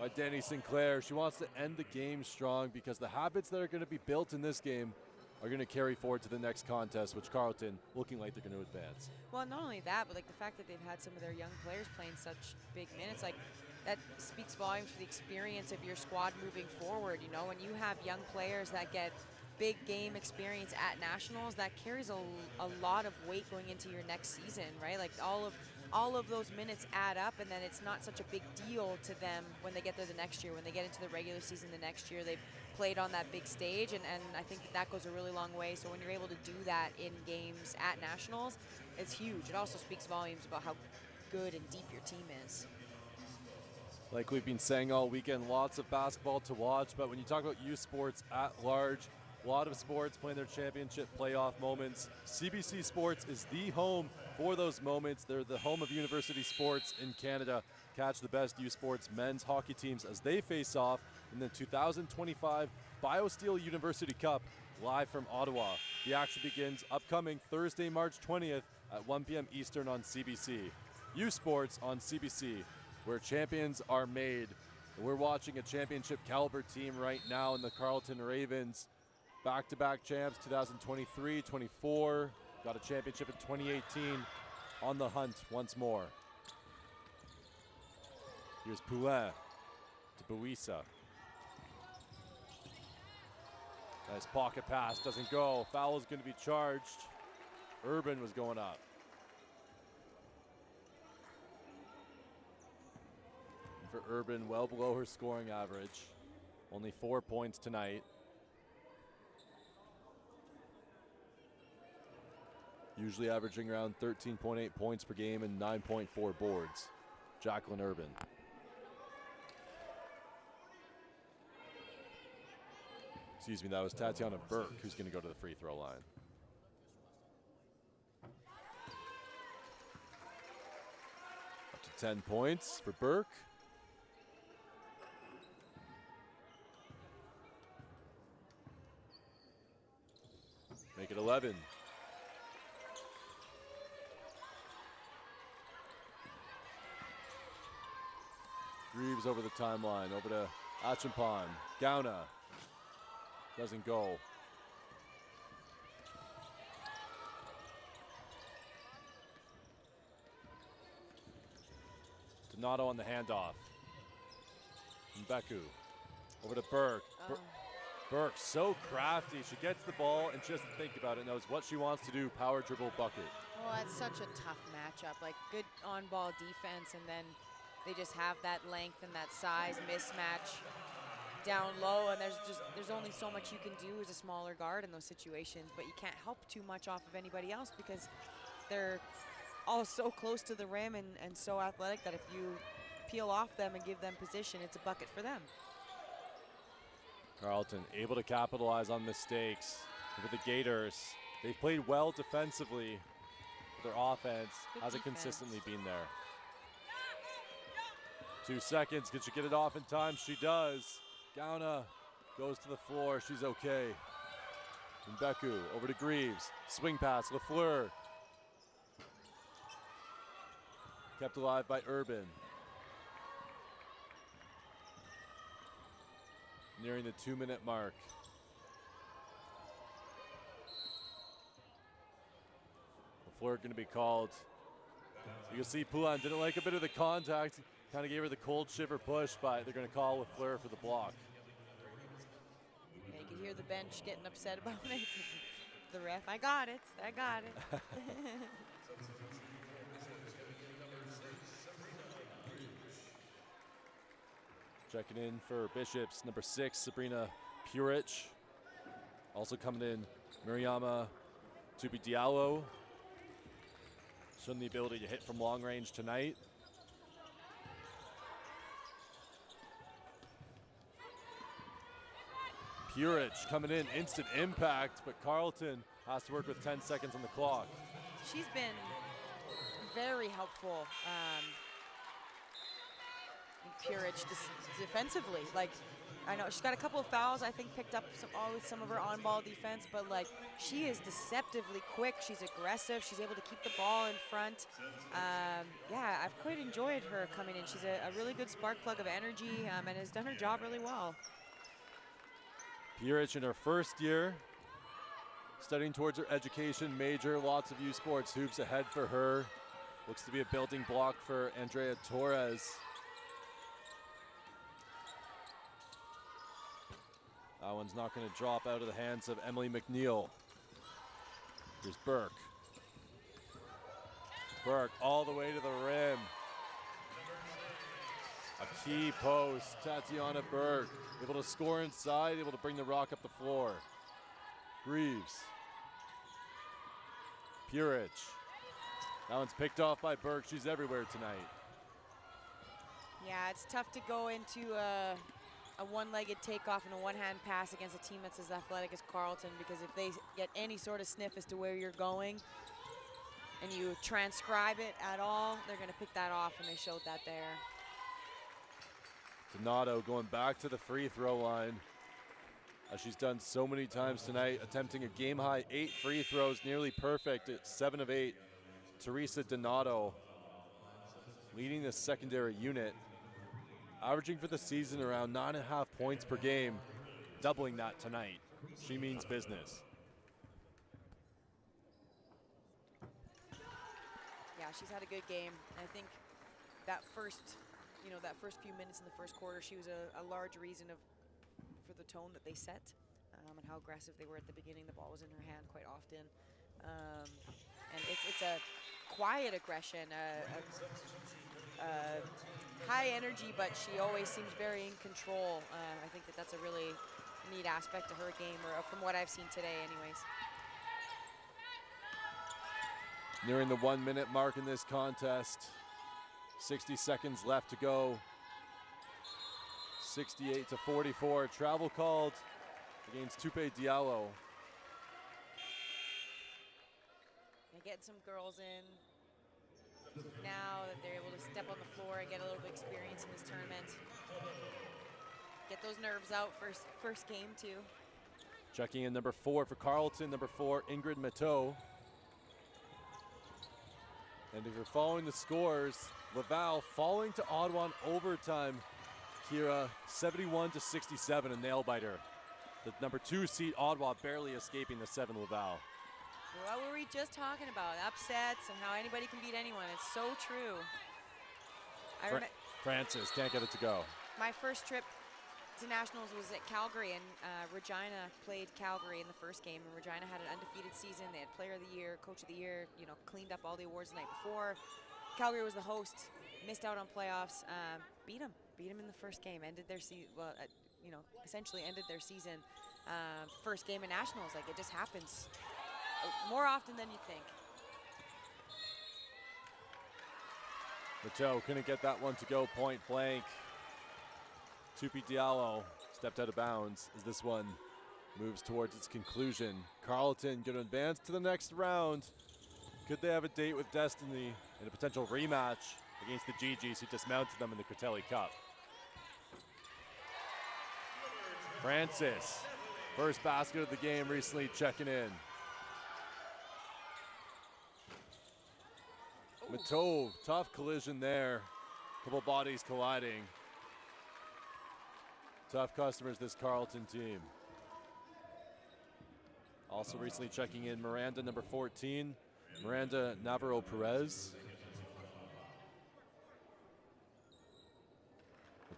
by Danny Sinclair. She wants to end the game strong because the habits that are gonna be built in this game are gonna carry forward to the next contest, which Carleton looking like they're gonna advance. Well, not only that, but like the fact that they've had some of their young players playing such big minutes, like that speaks volumes for the experience of your squad moving forward. You know, when you have young players that get big game experience at nationals, that carries a lot of weight going into your next season, right? Like all of those minutes add up, and then it's not such a big deal to them when they get there the next year. When they get into the regular season the next year, they've played on that big stage, and I think that goes a really long way. So when you're able to do that in games at nationals, it's huge. It also speaks volumes about how good and deep your team is. Like we've been saying all weekend, lots of basketball to watch, but when you talk about youth sports at large, a lot of sports playing their championship playoff moments. CBC Sports is the home for those moments. They're the home of university sports in Canada. Catch the best youth sports men's hockey teams as they face off in the 2025 BioSteel University Cup live from Ottawa. The action begins upcoming Thursday, March 20th at 1 p.m. Eastern on CBC. Youth sports on CBC, where champions are made. And we're watching a championship caliber team right now in the Carleton Ravens. Back-to-back champs, 2023, 24. Got a championship in 2018. On the hunt once more. Here's Poulin to Buisa. Nice pocket pass, doesn't go. Foul is going to be charged. Urban was going up. For Urban, well below her scoring average. Only 4 points tonight. Usually averaging around 13.8 points per game and 9.4 boards. Jacqueline Urban. Excuse me, that was Tatiana Burke who's going to go to the free throw line. Up to 10 points for Burke. Make it 11. Greaves over the timeline, over to Achampon. Gauna doesn't go. Donato on the handoff. Mbeku over to Burke. Burke, so crafty. She gets the ball and she doesn't think about it. Knows what she wants to do. Power dribble bucket. Oh, that's such a tough matchup. Like good on-ball defense, and then they just have that length and that size mismatch down low, and there's only so much you can do as a smaller guard in those situations, but you can't help too much off of anybody else because they're all so close to the rim and so athletic that if you peel off them and give them position, it's a bucket for them. Carleton able to capitalize on mistakes with the Gaiters. They've played well defensively, but their offense hasn't consistently been there. 2 seconds, can she get it off in time? She does. Gauna goes to the floor, she's okay. Mbeku over to Greaves, swing pass, Lafleur. Kept alive by Urban. Nearing the 2-minute mark. Lafleur going to be called. You can see Poulin didn't like a bit of the contact. Kind of gave her the cold shiver push, but they're going to call LaFleur for the block. Yeah, you can hear the bench getting upset about it. The ref, I got it. Checking in for Bishops, number 6, Sabrina Purich. Also coming in, Mariama Tupi-Diallo. Showing the ability to hit from long range tonight. Purich coming in, instant impact, but Carleton has to work with 10 seconds on the clock. She's been very helpful. Purich defensively. Like, I know she's got a couple of fouls, I think, picked up some of her on-ball defense, but like, she is deceptively quick. She's aggressive. She's able to keep the ball in front. Yeah, I've quite enjoyed her coming in. She's a really good spark plug of energy and has done her job really well. Purich in her first year, studying towards her education major, lots of U Sports hoops ahead for her. Looks to be a building block for Andrea Torres. That one's not going to drop out of the hands of Emily McNeil. Here's Burke. Burke all the way to the rim. A key post, Tatiana Burke. Able to score inside, able to bring the rock up the floor. Greaves. Purich. That one's picked off by Burke. She's everywhere tonight. Yeah, it's tough to go into a one-legged takeoff and a one-hand pass against a team that's as athletic as Carleton, because if they get any sort of sniff as to where you're going and you transcribe it at all, they're going to pick that off, and they showed that there. Donato going back to the free throw line, as she's done so many times tonight, attempting a game-high 8 free throws, nearly perfect at 7 of 8. Teresa Donato leading the secondary unit, averaging for the season around 9.5 points per game, doubling that tonight. She means business. Yeah, she's had a good game. I think that first few minutes in the first quarter, she was a large reason for the tone that they set and how aggressive they were at the beginning. The ball was in her hand quite often. And it's a quiet aggression, high energy, but she always seems very in control. I think that's a really neat aspect to her game, or from what I've seen today anyways. Nearing the 1 minute mark in this contest. 60 seconds left to go. 68-44. Travel called against Tupi-Diallo. And getting some girls in now that they're able to step on the floor and get a little bit of experience in this tournament. Get those nerves out first game too. Checking in number 4 for Carleton, number 4, Ingrid Mateau. And if you're following the scores, Laval falling to Ottawa in overtime. Kira, 71-67, a nail-biter. The number 2 seed, Ottawa, barely escaping the 7 Laval. What were we just talking about? Upsets and how anybody can beat anyone. It's so true. Francis can't get it to go. My first trip to Nationals was at Calgary, and Regina played Calgary in the first game, and Regina had an undefeated season. They had Player of the Year, Coach of the Year, cleaned up all the awards the night before. Calgary was the host, missed out on playoffs, beat them in the first game, ended their season, essentially ended their season. First game in Nationals, like, it just happens more often than you think. Mateau couldn't get that one to go point blank. Tupi-Diallo stepped out of bounds as this one moves towards its conclusion. Carleton going to advance to the next round. Could they have a date with destiny in a potential rematch against the GGs who dismounted them in the Critelli Cup? Francis, first basket of the game recently, checking in. Mateau, tough collision there. Couple bodies colliding. Tough customers, this Carleton team. Also recently checking in, Miranda, number 14, Miranda Navarro-Perez.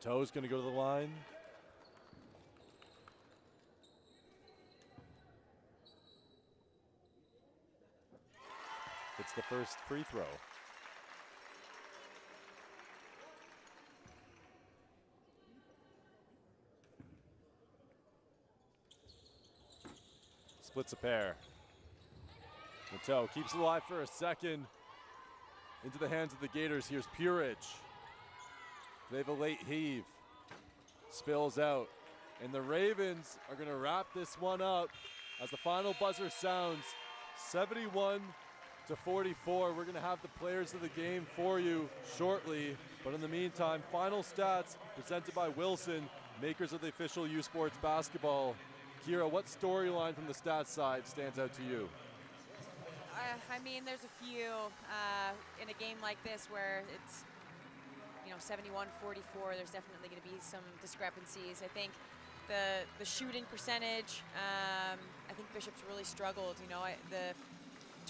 Mateau's going to go to the line. It's the first free throw. Splits a pair. Mateau keeps it alive for a second. Into the hands of the Gators. Here's Purich. They have a late heave. Spills out. And the Ravens are going to wrap this one up as the final buzzer sounds. 71-44. We're going to have the players of the game for you shortly. But in the meantime, final stats presented by Wilson, makers of the official U Sports basketball. Kira, what storyline from the stats side stands out to you? I mean, there's a few in a game like this where it's, 71-44. There's definitely going to be some discrepancies. I think the shooting percentage, I think Bishop's really struggled. The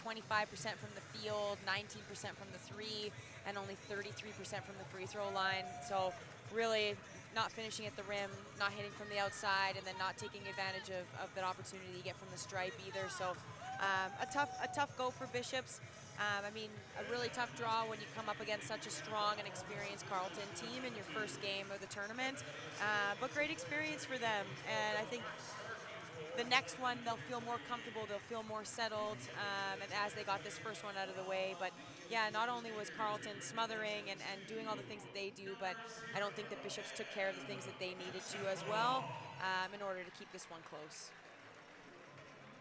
25% from the field, 19% from the three, and only 33% from the free throw line. So really not finishing at the rim, not hitting from the outside, and then not taking advantage of that opportunity you get from the stripe either. So a tough go for Bishops. I mean, a really tough draw when you come up against such a strong and experienced Carleton team in your first game of the tournament. But great experience for them. And I think the next one, they'll feel more comfortable, they'll feel more settled, and as they got this first one out of the way. But yeah, not only was Carleton smothering and doing all the things that they do, but I don't think that Bishops took care of the things that they needed to as well in order to keep this one close.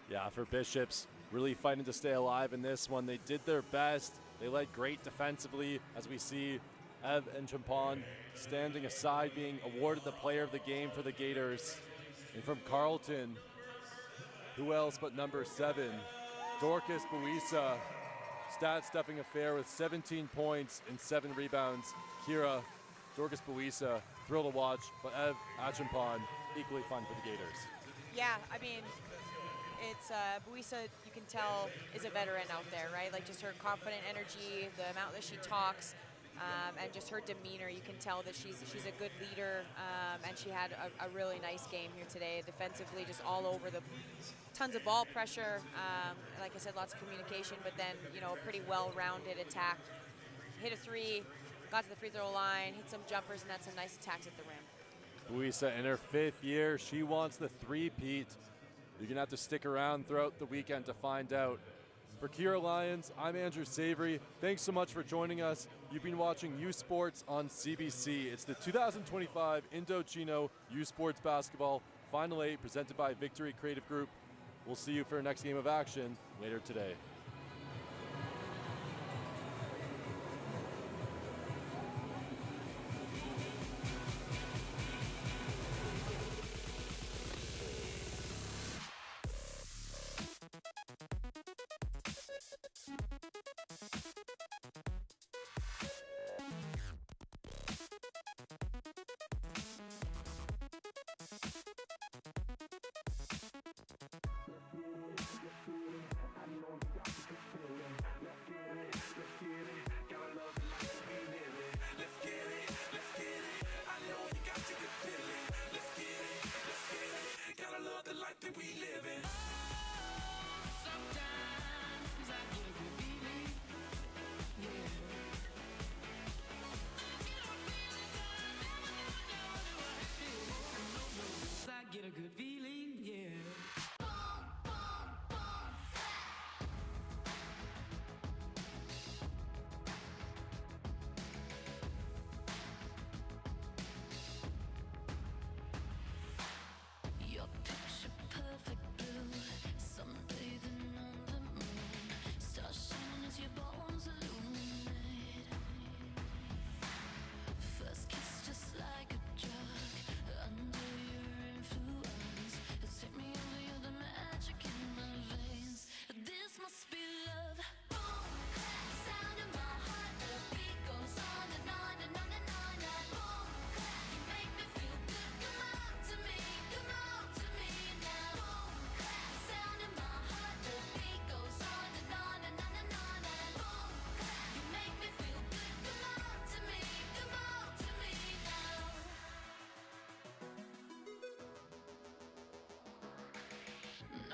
Yeah, for Bishops, really fighting to stay alive in this one. They did their best. They led great defensively, as we see Ev and Champon standing aside, being awarded the player of the game for the Gators. And from Carleton, who else but number 7, Dorcas Buisa, stat-stuffing affair with 17 points and 7 rebounds. Kira, Dorcas Buisa, thrill to watch, but Ev Achampon, equally fun for the Gators. Yeah, I mean, it's Buisa, you can tell, is a veteran out there, right? Like just her confident energy, the amount that she talks, and just her demeanor, you can tell that she's a good leader, and she had a really nice game here today. Defensively, just all over tons of ball pressure. Like I said, lots of communication, but then, a pretty well-rounded attack. Hit a 3, got to the free throw line, hit some jumpers, and had some nice attacks at the rim. Buisa in her 5th year, she wants the three-peat. You're going to have to stick around throughout the weekend to find out. For Kira Lions, I'm Andrew Savory. Thanks so much for joining us. You've been watching U Sports on CBC. It's the 2025 Indochino U Sports Basketball Final 8 presented by Victory Creative Group. We'll see you for our next game of action later today.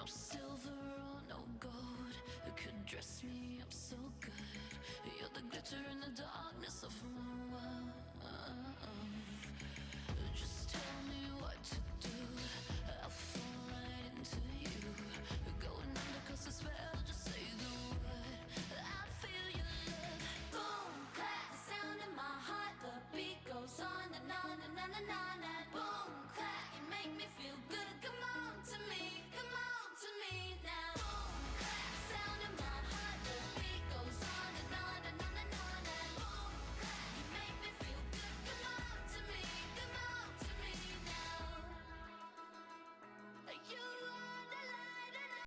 silver or no gold could dress me up so good. You're the glitter in the darkness of my world.